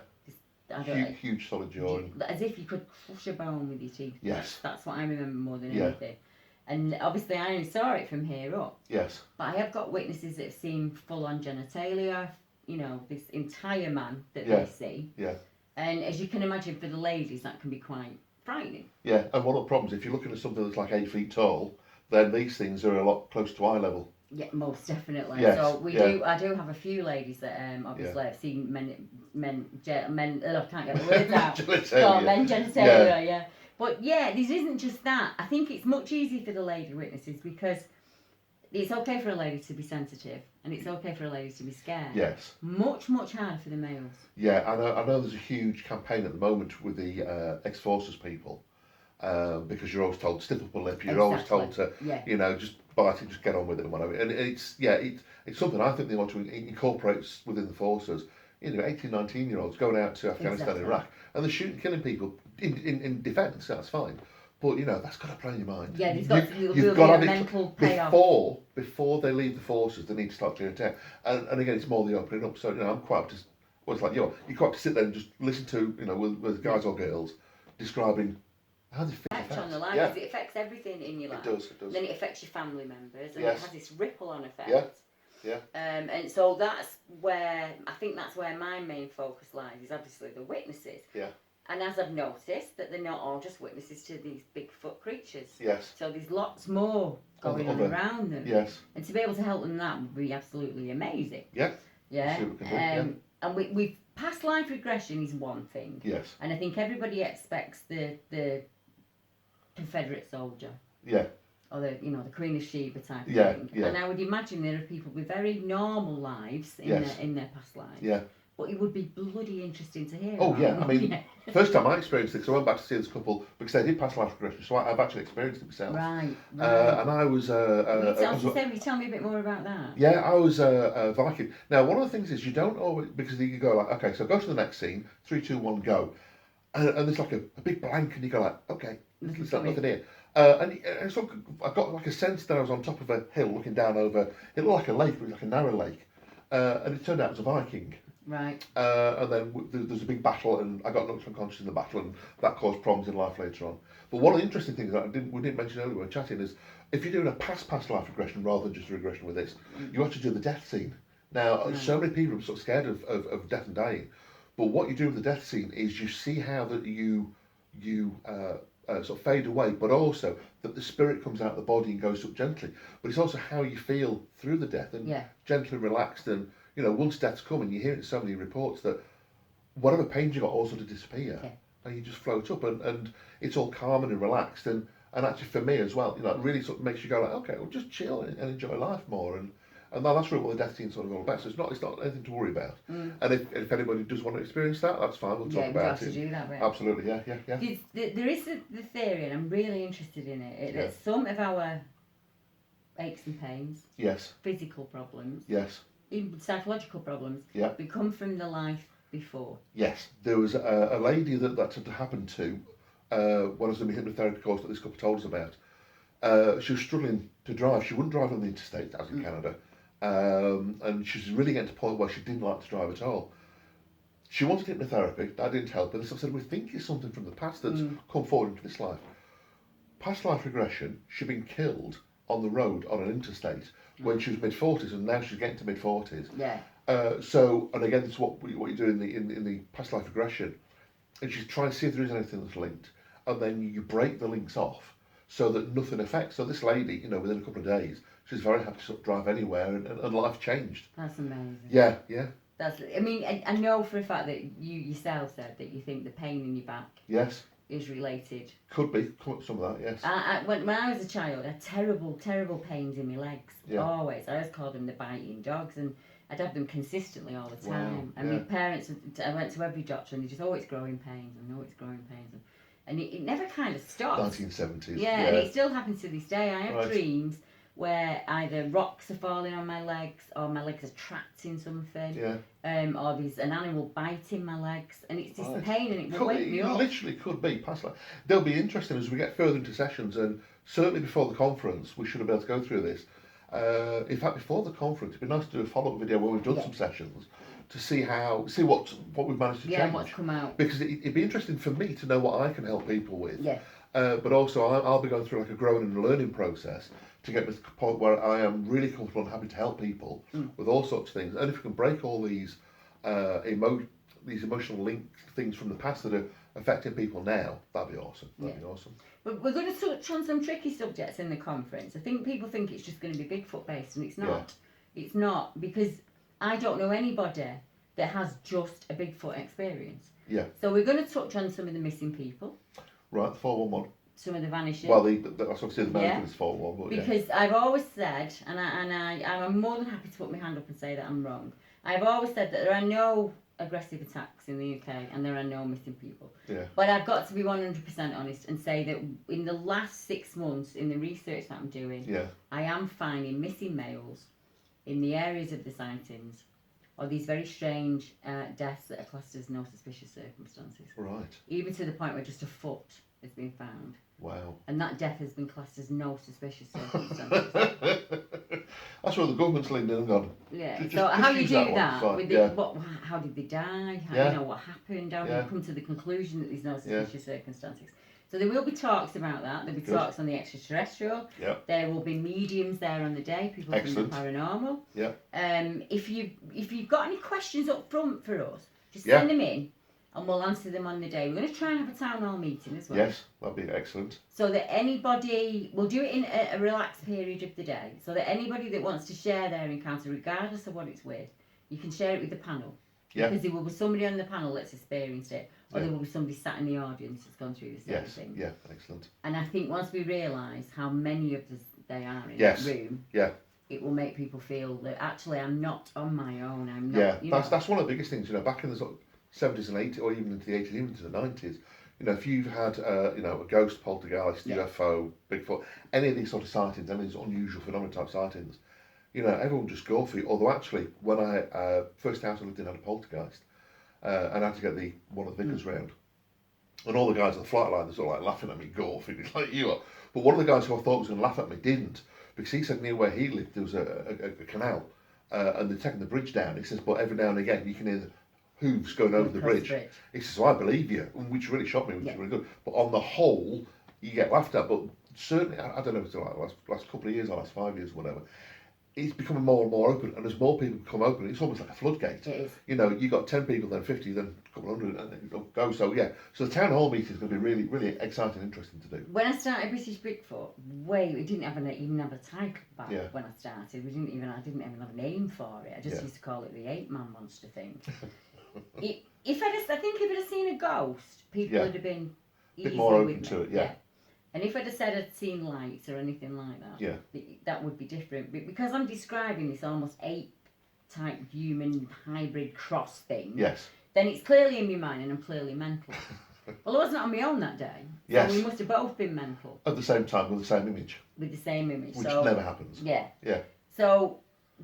Huge solid jaw. As if you could crush a bone with your teeth. Yes. That's what I remember more than anything. And obviously I only saw it from here up. Yes. But I have got witnesses that have seen full-on genitalia, you know, this entire man that they see. Yeah. And as you can imagine, for the ladies, that can be quite frightening. Yeah, and one of the problems, if you're looking at something that's like 8 feet tall, then these things are a lot closer to eye level. Yeah, most definitely. Yes. So I do have a few ladies that obviously I've seen men, I can't get the words out. Men genitalia, But this isn't just that. I think it's much easier for the lady witnesses because it's okay for a lady to be sensitive and it's okay for a lady to be scared. Yes. Much, much harder for the males. Yeah, I know there's a huge campaign at the moment with the ex-forces people because you're always told stiff upper lip, you're always told to, you know, just bite it, just get on with it and whatever. And it's something I think they want to incorporate within the forces. You know, 18, 19-year-olds going out to Afghanistan and Iraq and they're shooting, killing people in defence, that's fine. But, you know, that's got to play in your mind. Yeah, you've got to have a mental payoff. Before they leave the forces, they need to start clearing it out. And again, it's more the opening up. So, you know, I'm quite just, well, it's like, you're quite to sit there and just listen to, you know, with guys or girls describing how they feel. Effect on the life, because it affects everything in your life. It does. And then it affects your family members, and it has this ripple-on effect. Yeah. And so that's where, I think that's where my main focus lies, is obviously the witnesses. Yeah. And as I've noticed, that they're not all just witnesses to these Bigfoot creatures. Yes. So there's lots more going on around them. Yes. And to be able to help them, that would be absolutely amazing. Yeah. Yeah. See what we can do, And we past life regression is one thing. Yes. And I think everybody expects the Confederate soldier. Yeah. Or the Queen of Sheba type Yeah, thing. yeah. And I would imagine there are people with very normal lives in their past lives. Yeah. But it would be bloody interesting to hear. Oh, yeah. I mean, first time I experienced it, because I went back to see this couple, because they did past life regression, so I've actually experienced it myself. Right. And I was... Will you tell me a bit more about that? Yeah, I was a Viking. Now, one of the things is you don't always... Because you go like, okay, so go to the next scene, 3, 2, 1, go. And there's like a big blank, and you go like, okay, there's like nothing here. And so I got like a sense that I was on top of a hill looking down over... It looked like a lake, but it was like a narrow lake. And it turned out it was a Viking. Right. And then there's a big battle, and I got knocked unconscious in the battle, and that caused problems in life later on. But one of the interesting things that we didn't mention earlier when we were chatting is if you're doing a past life regression rather than just a regression with this, you have to do the death scene. Now, so many people are sort of scared of death and dying, but what you do with the death scene is you see how that you sort of fade away, but also that the spirit comes out of the body and goes up gently. But it's also how you feel through the death and gently relaxed. And you know, once death's come, and you hear it in so many reports that whatever pains you got all sort of disappear, and you just float up, and it's all calm and relaxed. And And actually for me as well, you know, it really sort of makes you go like, okay, well just chill and enjoy life more. And that's really what the death scene sort of all about. So it's not anything to worry about. And if anybody does want to experience that, that's fine. We'll talk about it. To do that, right? Absolutely, yeah. There is the theory, and I'm really interested in it, that some of our aches and pains, yes, physical problems, yes, even psychological problems, we come from the life before. Yes, there was a lady that had happened to when I was in the hypnotherapy course that this couple told us about. She was struggling to drive. She wouldn't drive on the interstate, as in Canada. And she was really getting to the point where she didn't like to drive at all. She wanted hypnotherapy. That didn't help. And so I said, we think it's something from the past that's come forward into this life. Past life regression, she'd been killed on the road on an interstate when she was mid-40s, and now she's getting to mid-40s. Yeah. So, and again, it's what you do in the past life regression. And she's trying to see if there is anything that's linked. And then you break the links off so that nothing affects. So this lady, you know, within a couple of days, she's very happy to sort of drive anywhere, and life changed. That's amazing. Yeah. I mean, I know for a fact that you yourself said that you think the pain in your back is related. Could be. Some of that, yes. When I was a child, I had terrible pains in my legs. Always. I always called them the biting dogs, and I'd have them consistently all the time. Wow. And my parents, I went to every doctor, and they just, it's growing pains. I know it's growing pains. And it never kind of stopped. 1970s. Yeah, and it still happens to this day. I have dreams where either rocks are falling on my legs, or my legs are trapped in something, or there's an animal biting my legs, and it's this pain, and it will wake me up. It literally could be past life. They'll be interesting as we get further into sessions, and certainly before the conference, we should have been able to go through this. In fact, before the conference, it'd be nice to do a follow-up video where we've done some sessions to see what we've managed to change. Yeah, what's come out. Because it'd be interesting for me to know what I can help people with. Yeah. But also, I'll be going through like a growing and learning process to get to the point where I am really comfortable and happy to help people with all sorts of things. And if we can break all these emotional link things from the past that are affecting people now, that'd be awesome. That'd be awesome. But we're going to touch on some tricky subjects in the conference. I think people think it's just going to be Bigfoot based, and it's not. It's not, because I don't know anybody that has just a Bigfoot experience. Yeah. So we're going to touch on some of the missing people. Right, the 411. Some of the vanishing. Well, that's obviously the American is 411. But because I've always said, and I'm more than happy to put my hand up and say that I'm wrong. I've always said that there are no aggressive attacks in the UK and there are no missing people. Yeah. But I've got to be 100% honest and say that in the last 6 months, in the research that I'm doing, I am finding missing males in the areas of the sightings, or these very strange deaths that are classed as no suspicious circumstances. Right. Even to the point where just a foot has been found. Wow. And that death has been classed as no suspicious circumstances. That's where the government's leaned in and gone. Yeah. So how you do that? How did they die? What happened? How did you come to the conclusion that there's no suspicious circumstances? So there will be talks about that. There'll be talks on the extraterrestrial. Yeah. There will be mediums there on the day. People from the paranormal. Yeah. If you've got any questions up front for us, just send them in, and we'll answer them on the day. We're going to try and have a town hall meeting as well. Yes, that'd be excellent. So that we'll do it in a relaxed period of the day, so that anybody that wants to share their encounter, regardless of what it's with, you can share it with the panel. Yeah. Because there will be somebody on the panel that's experienced it, or there will be somebody sat in the audience that's gone through the same thing. Yeah, excellent. And I think once we realise how many of there are in that room, it will make people feel that actually I'm not on my own. I'm not. Yeah, that's one of the biggest things. Back in the sort of 70s and 80s, or even into the 80s, even into the 90s. If you've had a ghost, poltergeist, UFO, Bigfoot, any of these sort of sightings, any of these unusual phenomena type sightings, everyone just go for it. Although actually, when I first house I lived in had a poltergeist, and I had to get one of the vicars round, and all the guys on the flight line, they're sort of like laughing at me, golfing, it's like you are. But one of the guys who I thought was going to laugh at me didn't, because he said near where he lived there was a canal, and they're taking the bridge down. He says, but every now and again you can hear the hooves going over the bridge. He says, so I believe you, which really shocked me, which is really good. But on the whole, you get laughed at. But certainly, I don't know if it's like the last couple of years or last 5 years, whatever, it's becoming more and more open. And as more people come open, it's almost like a floodgate. It is. You got 10 people, then 50, then a couple hundred, and then you go. So so the town hall meeting is going to be really, really exciting and interesting to do. When I started British Bigfoot, we didn't even have a title back when I started. I didn't even have a name for it. I just used to call it the 8-man monster thing. I think if I'd have seen a ghost, people would have been a bit more open to it. And if I'd have said I'd seen lights or anything like that, Yeah. that would be different. But because I'm describing this almost ape-type human hybrid cross thing, Yes. then it's clearly in my mind and I'm clearly mental. Well, I wasn't on my own that day. Yes. So we must have both been mental. At the same time, with the same image. With the same image. Which so, never happens. Yeah. Yeah. So,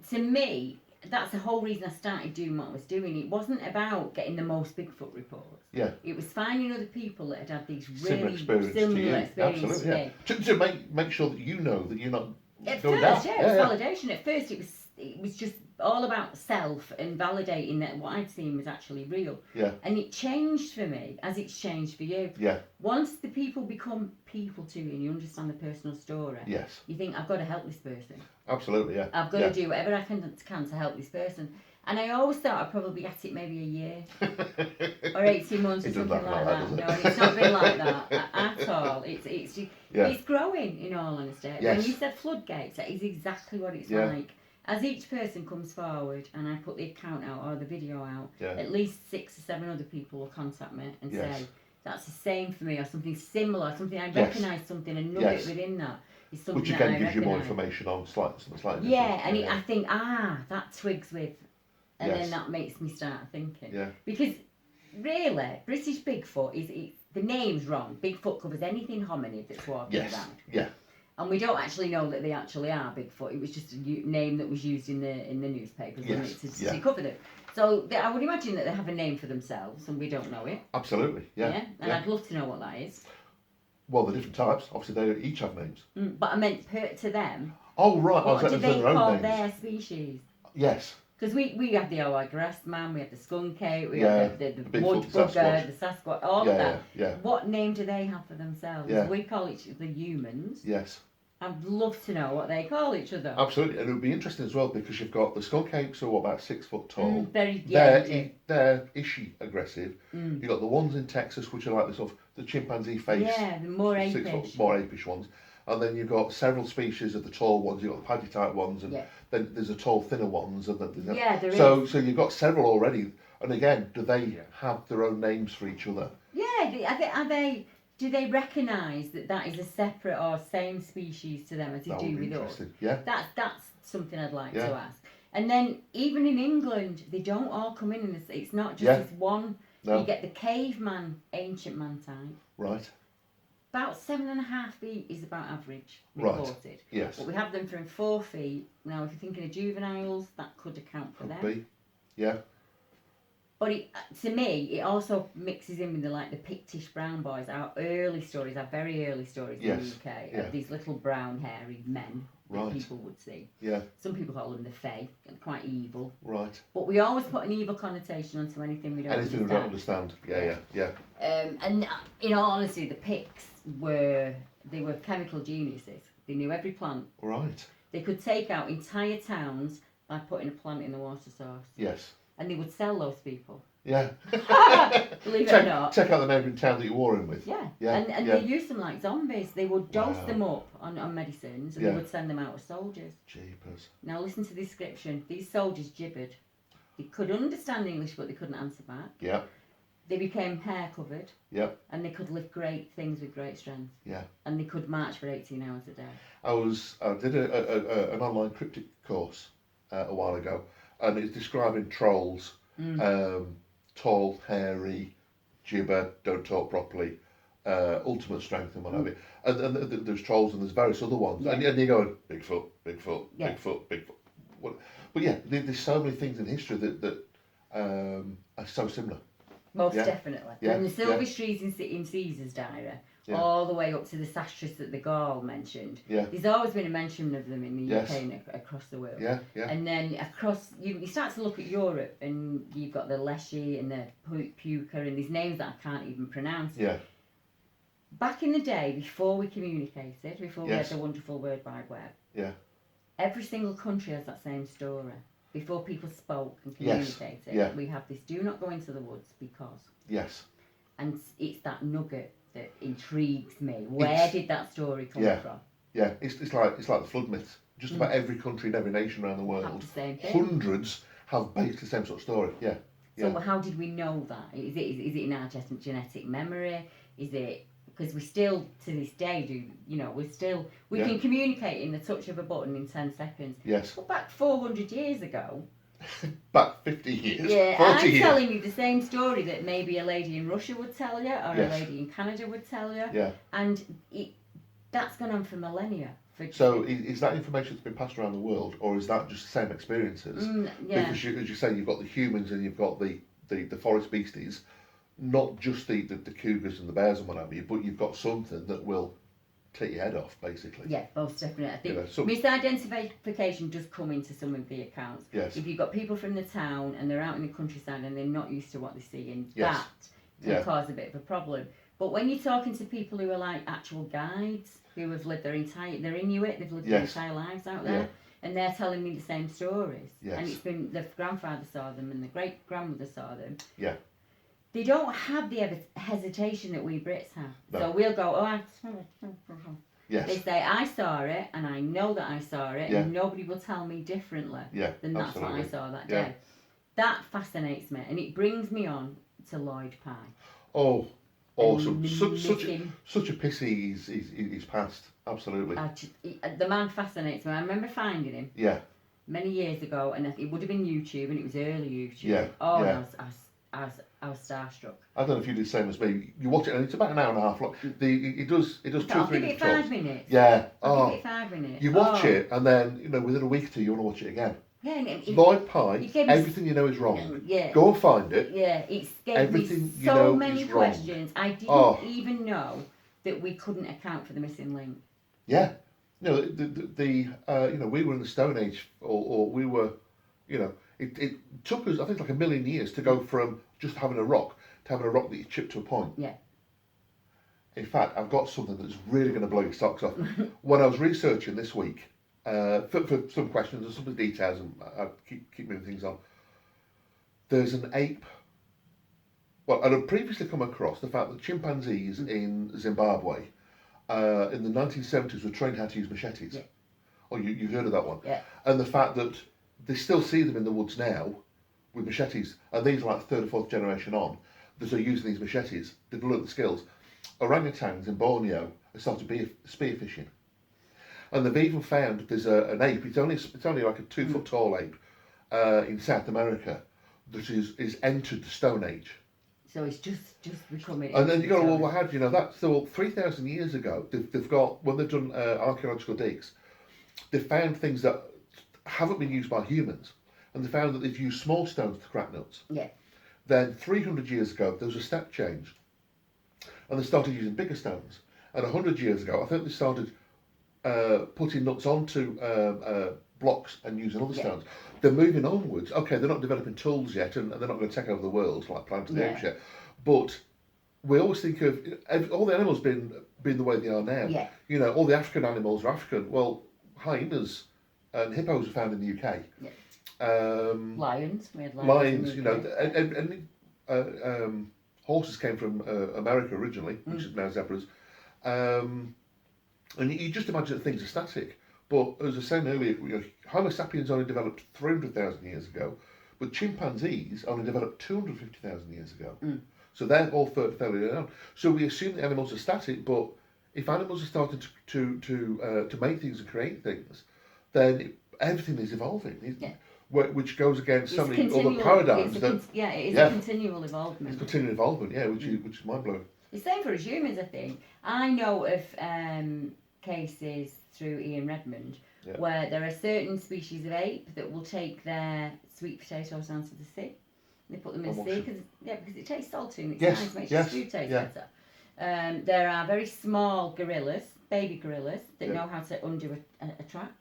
to me, that's the whole reason I started doing what I was doing. It wasn't about getting the most Bigfoot reports. Yeah. It was finding other people that had these Similar really experience similar to you. experience Absolutely, to yeah. me. To make sure that you know that you're not At going first, down. yeah, it was validation. At first, it was just all about self and validating that what I'd seen was actually real. Yeah. And it changed for me as it's changed for you. Yeah. Once the people become people to you and you understand the personal story, Yes. you think, I've got to help this person. Absolutely, yeah. I've got to do whatever I can to help this person. And I always thought I'd probably be at it maybe a year or 18 months or something like that. No, and it's not been like that at all. It's growing, in all honesty. Yes. When you said floodgates, that is exactly what it's like. As each person comes forward and I put the account out or the video out, at least 6 or 7 other people will contact me and say, that's the same for me, or something similar, something I recognise, something, a nugget within that. Is something which again that gives you more information on slightly different. Yeah, and I think, that twigs with, and then that makes me start thinking. Yeah. Because really, British Bigfoot the name's wrong. Bigfoot covers anything hominid that's walking around. Yeah. And we don't actually know that they actually are Bigfoot. It was just a name that was used in the newspapers to cover them. So I would imagine that they have a name for themselves, and we don't know it. Absolutely, yeah. And I'd love to know what that is. Well, the different types, obviously, they each have names. But I meant to them. Oh, right. What do they call names. their species? Yes. Because we have the hourglass man, we have the skunk ape, we have the wood Bigfoot, bugger, the Sasquatch, all of that. Yeah. What name do they have for themselves? Yeah. We call each other humans. Yes. I'd love to know what they call each other. Absolutely, and it would be interesting as well because you've got the skunk apes who are about 6 foot tall. They're ishy aggressive. You've got the ones in Texas which are like the sort of the chimpanzee face. Yeah, the more 6 apish. foot, more apish ones. And then you've got several species of the tall ones. You've got the paddy type ones, and then there's the tall, thinner ones. And there is. So you've got several already. And again, do they have their own names for each other? Yeah, do they recognise that is a separate or same species to them as they do with us? Yeah. That's something I'd like to ask. And then even in England, they don't all come in this. It's not just this one. No. You get the caveman, ancient man type. Right. About 7.5 feet is about average reported. Right. Yes. But we have them from 4 feet. Now, if you're thinking of juveniles, that could account for them. Be. Yeah. But to me, it also mixes in with the Pictish brown boys. Our early stories, our very early stories in the UK, of these little brown hairy men that people would see. Yeah. Some people call them the Fae, quite evil. Right. But we always put an evil connotation onto anything we don't understand. Anything we don't understand. Yeah. And in all honesty, the Picts were chemical geniuses. They knew every plant. Right. They could take out entire towns by putting a plant in the water source. Yes. And they would sell those people. Yeah. Believe it or not. Check out the neighbouring town that you're warring with. Yeah. And they used them like zombies. They would dose them up on medicines and they would send them out as soldiers. Jeepers. Now listen to the description. These soldiers gibbered. They could understand English but they couldn't answer back. Yeah. They became hair covered. Yep. And they could lift great things with great strength. Yeah. And they could march for 18 hours a day. I did an online cryptic course a while ago, and it's describing trolls. Tall, hairy, gibber, don't talk properly, ultimate strength and what have you. And there's trolls and there's various other ones. Yeah. And you're going, Bigfoot, Bigfoot. But yeah, there's so many things in history that are so similar. Most definitely. Yeah. From the Silvish trees in Caesar's diary, all the way up to the Sastras that the Gaul mentioned. Yeah. There's always been a mention of them in the UK and across the world. Yeah. And then across, you start to look at Europe and you've got the Leshy and the Puka and these names that I can't even pronounce. Yeah. Back in the day, before we communicated, before we had the wonderful World Wide Web, every single country has that same story. Before people spoke and communicated, we have this: do not go into the woods because. Yes. And it's that nugget that intrigues me. Where did that story come from? Yeah, it's like the flood myths. Just about every country and every nation around the world, hundreds have basically the same sort of story. Yeah. So how did we know that? Is it in our genetic memory? Is it because we still to this day do, we Yeah. can communicate in the touch of a button in 10 seconds. Yes. But back 400 years ago, Back 50 years, yeah, 40 I'm years. telling you the same story that maybe a lady in Russia would tell you, or Yes. a lady in Canada would tell you, Yeah. and that's gone on for millennia. So is that information that's been passed around the world, or is that just the same experiences? Yeah. Because as you say, you've got the humans and you've got the forest beasties, not just the cougars and the bears and what have you, but you've got something that will take your head off, basically. Yeah, most definitely. I think So, misidentification does come into some of the accounts. yes. If you've got people from the town and they're out in the countryside and they're not used to what they're seeing, Yes. that can cause a bit of a problem. But when you're talking to people who are like actual guides, who have lived they're Inuit, they've lived their entire lives out there, and they're telling me the same stories. Yes. And it's been their grandfather saw them and the great grandmother saw them. Yeah. They don't have the hesitation that we Brits have. No. So we'll go, Yes. They say, I saw it, and I know that I saw it, Yeah. and nobody will tell me differently Yeah. than that's what I absolutely. saw that Yeah. day. That fascinates me, and it brings me on to Lloyd Pye. Oh, awesome! And Such a pissy he's passed. Absolutely. The man fascinates me. I remember finding him Yeah. many years ago, and it would have been YouTube, and it was early YouTube. Yeah, Oh, yeah. and I was starstruck. I don't know if you do the same as me. You watch it, and it's about an hour and a half long. It does 2 or 3 I'll give it 5 talks. minutes. Yeah. I'll give it 5 minutes. You watch it, and then within a week or two, you want to watch it again. Yeah, and Lloyd Pye, it gave me everything you know is wrong. Yeah. Go and find it. Yeah, it gave Everything me you so know many is wrong. questions. I didn't Oh. even know that we couldn't account for the missing link. Yeah. We were in the Stone Age, or we were, it took us, I think, like 1 million years to go from just having a rock to having a rock that you chip to a point. Yeah. In fact, I've got something that's really going to blow your socks off. When I was researching this week, for some questions and some of the details, and I keep moving things on, there's an ape. Well, I'd previously come across the fact that chimpanzees in Zimbabwe in the 1970s were trained how to use machetes. Yeah. Oh, you heard of that one? Yeah. And the fact that they still see them in the woods now with machetes, and these are like 3rd or 4th generation on, that are using these machetes. They've learned the skills. Orangutans in Borneo have started spearfishing. And they've even found there's an ape, it's only like a 2 foot tall ape in South America that is entered the Stone Age. So it's just becoming. And then you go, well, how do you know that? So 3,000 years ago, they've got, when they've done archaeological digs, they've found things that haven't been used by humans. And they found that they've used small stones to crack nuts. Yeah. Then 300 years ago, there was a step change. And they started using bigger stones. And 100 years ago, I think they started putting nuts onto blocks and using other stones. They're moving onwards. Okay, they're not developing tools yet, and they're not going to take over the world like Planet of the Apes yet. But we always think of all the animals being the way they are now. Yeah. All the African animals are African. Well, hyenas and hippos are found in the UK. Yeah. Lions. We had lions. And horses came from America originally, which is now zebras. And you just imagine that things are static. But as I was saying earlier, Homo sapiens only developed 300,000 years ago, but chimpanzees only developed 250,000 years ago. So they're all fairly early on. So we assume the animals are static, but if animals are starting to make things and create things, then everything is evolving. Which goes against so many other paradigms. It is a continual involvement. It's continual involvement, which is mind blowing. The same for us humans, I think. I know of cases through Ian Redmond where there are certain species of ape that will take their sweet potatoes down to the sea. They put them in the sea because it tastes salty and it's nice, makes your food taste better. There are very small gorillas, baby gorillas, that know how to undo a trap.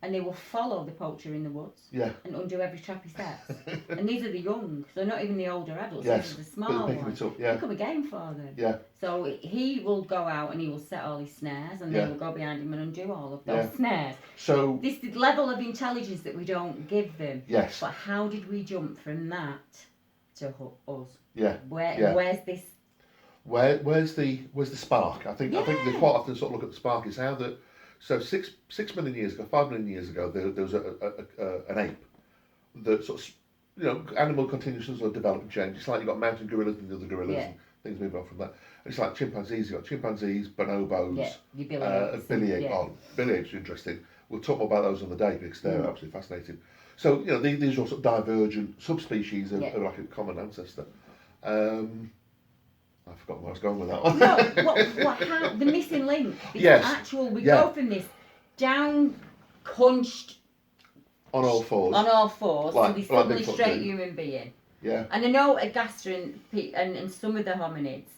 And they will follow the poacher in the woods and undo every trap he sets. And these are the young, so not even the older adults, these are the small ones. It become a game for them. Yeah. So he will go out and he will set all his snares and they will go behind him and undo all of those snares. So this is the level of intelligence that we don't give them. Yes. But how did we jump from that to us? Yeah. Where's this? Where's the spark? I think they quite often sort of look at the spark. Is how that. So 6 million years ago, 5 million years ago, there was an ape that sort of, animal continues to sort of develop and change. It's like you've got mountain gorillas and the other gorillas, and things moving on from that. It's like chimpanzees. You've got chimpanzees, bonobos, your billy apes. billy ape. Yeah. Oh, billy apes are interesting. We'll talk more about those on the day because they're absolutely fascinating. So, these are sort of divergent subspecies of like a common ancestor. I've forgotten where I was going with that one. No, the missing link. We go from this down, hunched, on all fours, to this suddenly Bigfoot straight do. human being. Yeah. And I know a gastron and some of the hominids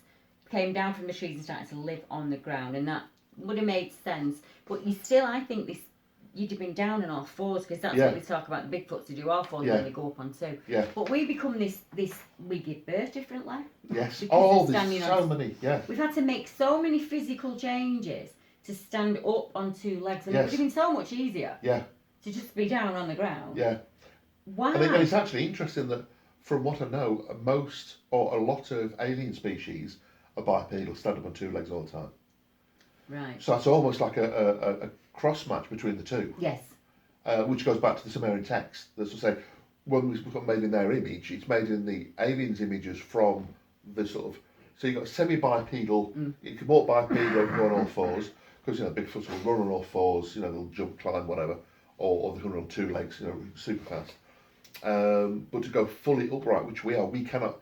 came down from the trees and started to live on the ground, and that would have made sense. But I think you'd have been down on all fours, because that's what we talk about the Bigfoots to do all fours and they go up on two. Yeah. But we become we give birth differently. Yes. Oh, there's so many. Yeah. We've had to make so many physical changes to stand up on two legs, and it would have been so much easier. Yeah. To just be down on the ground. Yeah. Why? And it's actually interesting that, from what I know, most or a lot of alien species are bipedal, stand up on two legs all the time. Right. So that's almost like a cross match between the two. Yes. Which goes back to the Sumerian text. That's to say, when we got made in their image, it's made in the aliens' images from the sort of. So you've got semi-bipedal. You can walk bipedal and go on all fours, because Bigfoot will run on all fours. They'll jump, climb, whatever. Or they can run on two legs, super fast. But to go fully upright, which we are, we cannot,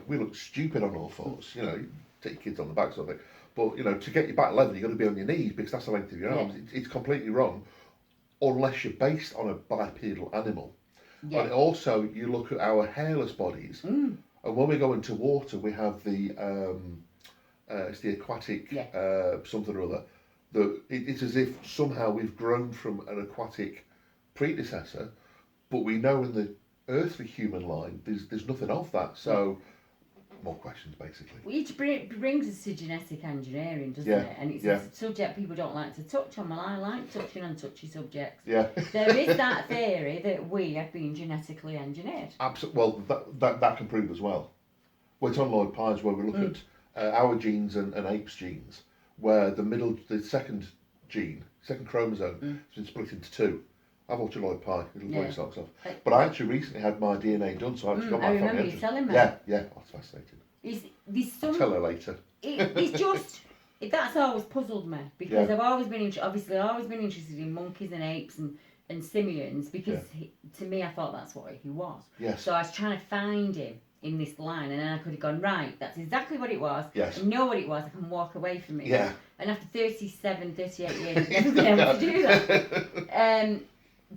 we look stupid on all fours. Take your kids on the back sort of thing. But, to get your back level, you've got to be on your knees, because that's the length of your arms. It's completely wrong, unless you're based on a bipedal animal. Yeah. And also, you look at our hairless bodies, and when we go into water, we have it's the aquatic something or other. It's as if somehow we've grown from an aquatic predecessor, but we know in the earthly human line there's nothing of that. So more questions, basically. Which brings us to genetic engineering, doesn't it? And it's a subject people don't like to touch on. Well, I like touching on touchy subjects. Yeah. There is that theory that we have been genetically engineered. Absolutely. Well, that can prove as well. Well, it's on Lloyd Pies, where we look at our genes and apes' genes, where the second chromosome has been split into two. I've watched a Lloyd Pie, it'll blow your socks off. But I actually recently had my DNA done, so I actually got my family. I remember you telling me. Yeah, oh, it's fascinating. I'll tell her later. That's always puzzled me, because I've always been interested in monkeys and apes and simians, because to me I thought that's what he was. Yes. So I was trying to find him in this line, and then I could have gone, right, that's exactly what it was. Yes. I know what it was, I can walk away from it. Yeah. And after 38 years, I've never been able to do that.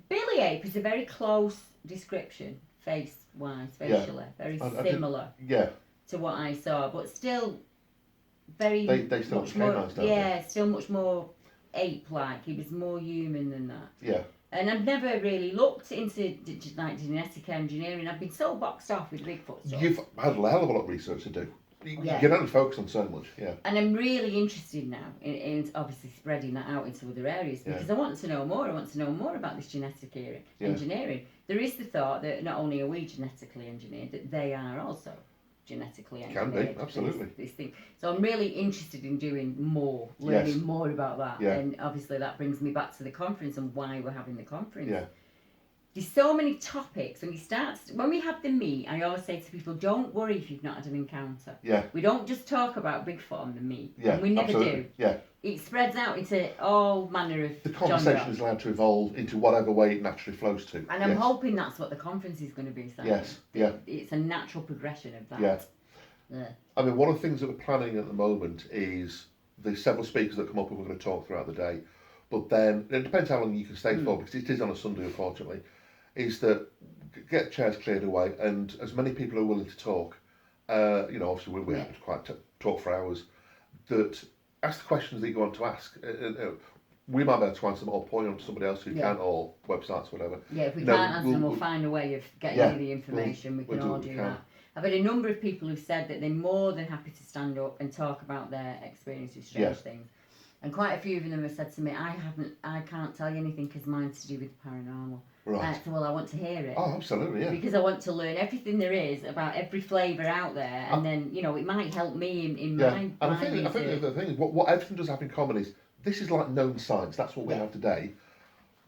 Billy ape is a very close description, face-wise, facially, very similar to what I saw, but still very they still much more, canines, don't they? Still much more ape-like. He was more human than that. Yeah. And I've never really looked into genetic engineering. I've been so boxed off with Bigfoot stuff. You've had a hell of a lot of research to do. You can only focus on so much, And I'm really interested now in obviously spreading that out into other areas, because I want to know more. I want to know more about this genetic engineering. There is the thought that not only are we genetically engineered, that they are also genetically engineered. Can be, absolutely. This thing. So I'm really interested in doing more, learning more about that. Yeah. And obviously that brings me back to the conference and why we're having the conference. Yeah. There's so many topics. When we have the meet, I always say to people, don't worry if you've not had an encounter. Yeah. We don't just talk about Bigfoot on the meet. Yeah, And we never absolutely. do. Yeah. It spreads out into all manner of The conversation genre. is allowed to evolve into whatever way it naturally flows to. And I'm hoping that's what the conference is going to be. Simon. Yes, yeah. It's a natural progression of that. Yeah. I mean, one of the things that we're planning at the moment is there's several speakers that come up and we're going to talk throughout the day. But then, it depends how long you can stay for, because it is on a Sunday, unfortunately, is that get chairs cleared away, and as many people are willing to talk, obviously we're happy to quite talk for hours, that ask the questions that you want to ask. We might be able to answer them or point on to somebody else who can, or websites, whatever. Yeah, if we can't answer them, we'll find a way of getting you the information. We can all do that. I've had a number of people who've said that they're more than happy to stand up and talk about their experience with strange things. And quite a few of them have said to me, I can't tell you anything because mine's to do with the paranormal. Right. So, well, I want to hear it. Oh, absolutely, yeah. Because I want to learn everything there is about every flavour out there, and then, it might help me in my And I think the thing is, what everything does have in common is, this is like known science, that's what we have today,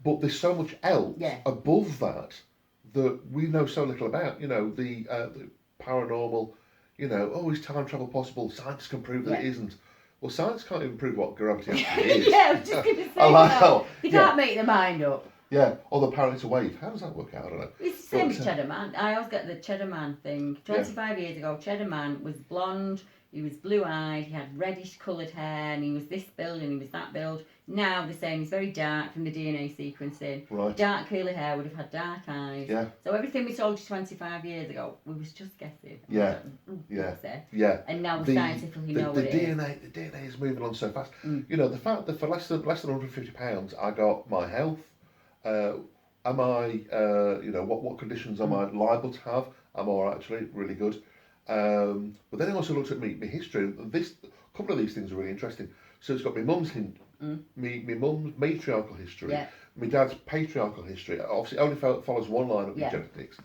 but there's so much else above that we know so little about. The paranormal, you know, oh, is time travel possible? Science can prove that it Yeah. isn't. Well, science can't even prove what gravity actually is. Yeah, I was just going to say I like that. how- You yeah. can't make their mind up. Yeah, although apparently it's a wave. How does that work out? I don't know. It's the same But, as Cheddar Man. I always get the Cheddar Man thing. 25 years ago, Cheddar Man was blonde, he was blue-eyed, he had reddish coloured hair, and he was this build and he was that build. Now they're saying he's very dark from the DNA sequencing. Right. Dark curly hair, would have had dark eyes. Yeah. So everything we told you 25 years ago, we was just guessing. Yeah. Yeah. Yeah. And now we scientifically know what it is. The DNA is moving on so fast. You know, the fact that for less than £150, I got my health. Am I, you know, what conditions am I liable to have? I'm all right, actually, really good. But then I also looked at my history. A couple of these things are really interesting. So it's got my mum's my mum's matriarchal history, Yeah. my dad's patriarchal history. Obviously, it only follows one line of Yeah. genetics.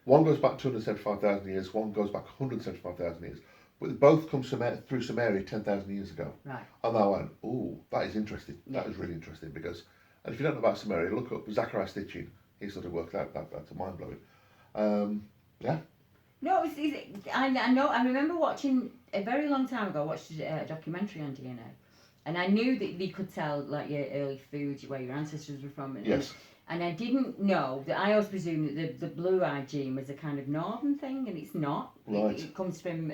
One goes back 275,000 years, one goes back 175,000 years. But they both come through Samaria 10,000 years ago. Right. And I went, oh, that is interesting. Yeah. That is really interesting because, and if you don't know about Samaria, look up Zachariah Stitching. He sort of worked out that's mind blowing. Yeah. No, I know. I remember watching a very long time ago. I watched a documentary on DNA, and I knew that they could tell like your early foods, where your ancestors were from. Yes. And I didn't know that. I always presumed that the blue-eyed gene was a kind of northern thing, and it's not. Right. It comes from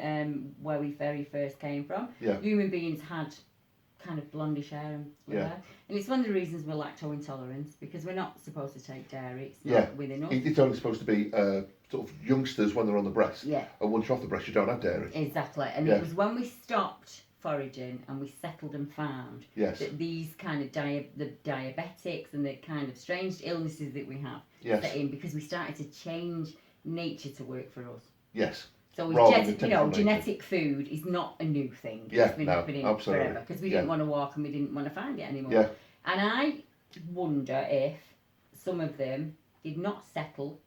where we very first came from. Yeah. Human beings had kind of blondish hair and blue hair. And it's one of the reasons we're lactose intolerant, because we're not supposed to take dairy. It's not within us. It's only supposed to be sort of youngsters when they're on the breast. Yeah. And once you're off the breast, you don't have dairy. Exactly. And it was when we stopped foraging and we settled and found Yes. that these kind of the diabetics and the kind of strange illnesses that we have set in, because we started to change nature to work for us. Yes. So Rather than genetic food is not a new thing. Yeah, It's been no, happening absolutely. forever, because we didn't want to walk and we didn't want to find it anymore. Yeah. And I wonder if some of them did not settle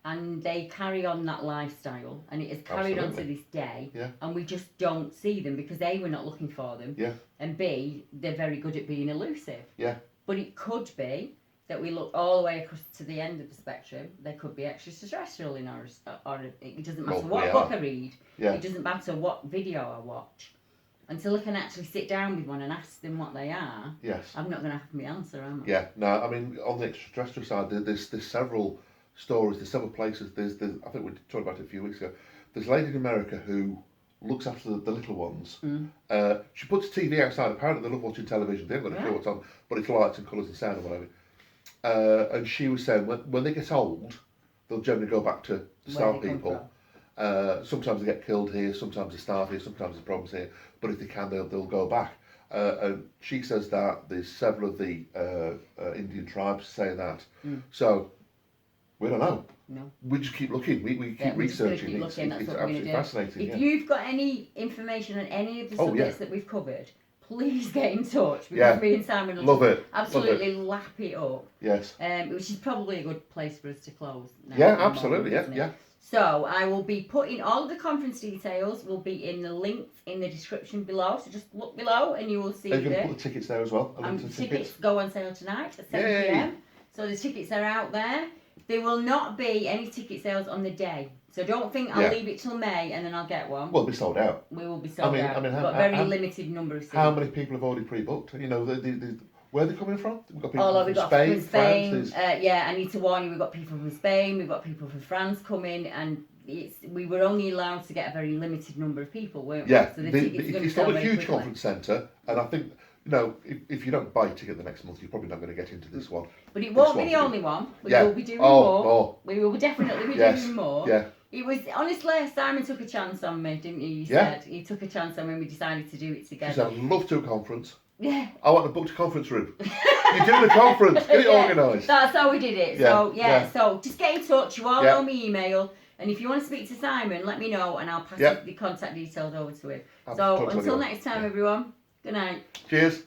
and they carry on that lifestyle, and it has carried on to this day, and we just don't see them because A, we're not looking for them, and B, they're very good at being elusive. Yeah. But it could be that we look all the way across to the end of the spectrum. They could be extraterrestrial in ours, or it doesn't matter what book I read, it doesn't matter what video I watch. Until I can actually sit down with one and ask them what they are, I'm not going to have my answer, am I? Yeah, no, I mean, on the extraterrestrial side, there's several stories, there's several places. There's I think we talked about it a few weeks ago. There's a lady in America who looks after the little ones. She puts TV outside. Apparently, they love watching television. They haven't got a clue what's on, but it's lights and colours and sound and whatever. And she was saying when they get old, they'll generally go back to star people. Sometimes they get killed here, sometimes they starve here, sometimes there's problems here. But if they can, they'll go back. And she says that there's several of the Indian tribes say that. So we don't know. No. We just keep looking. We keep researching. Keep looking. That's it's what we're absolutely going to do. fascinating. If you've got any information on any of the subjects that we've covered, please get in touch, because me and Simon will Love it. absolutely lap it up. Yes. Which is probably a good place for us to close now. Yeah, absolutely. Yeah. So I will be putting all of the conference details will be in the links in the description below. So just look below and you will see You can them. put the tickets there as well. Tickets go on sale tonight at 7 p.m. So the tickets are out there. There will not be any ticket sales on the day. So don't think I'll leave it till May and then I'll get one. Well, it'll be sold out. We will be sold out. I mean, We've got a very limited number of seats. How many people have already pre-booked? You know, where are they coming from? We've got people we've from got Spain, from Spain. France. I need to warn you, we've got people from Spain, we've got people from France coming, and we were only allowed to get a very limited number of people, weren't we? Yeah, So the tickets are going to it's sell not a very huge quickly. conference centre, and I think, you know, if you don't buy a ticket the next month, you're probably not going to get into this one. But it won't be the only one. We will be doing more. more. We will definitely be doing more. Yeah. It was, honestly, Simon took a chance on me, didn't he? You said he took a chance on when we decided to do it together. She said, I'd love to a conference. Yeah. I want to book a conference room. You're doing a conference. Get it organised. That's how we did it. Yeah. So just get in touch. You all know my email. And if you want to speak to Simon, let me know and I'll pass the contact details over to him. So until next time, everyone, good night. Cheers.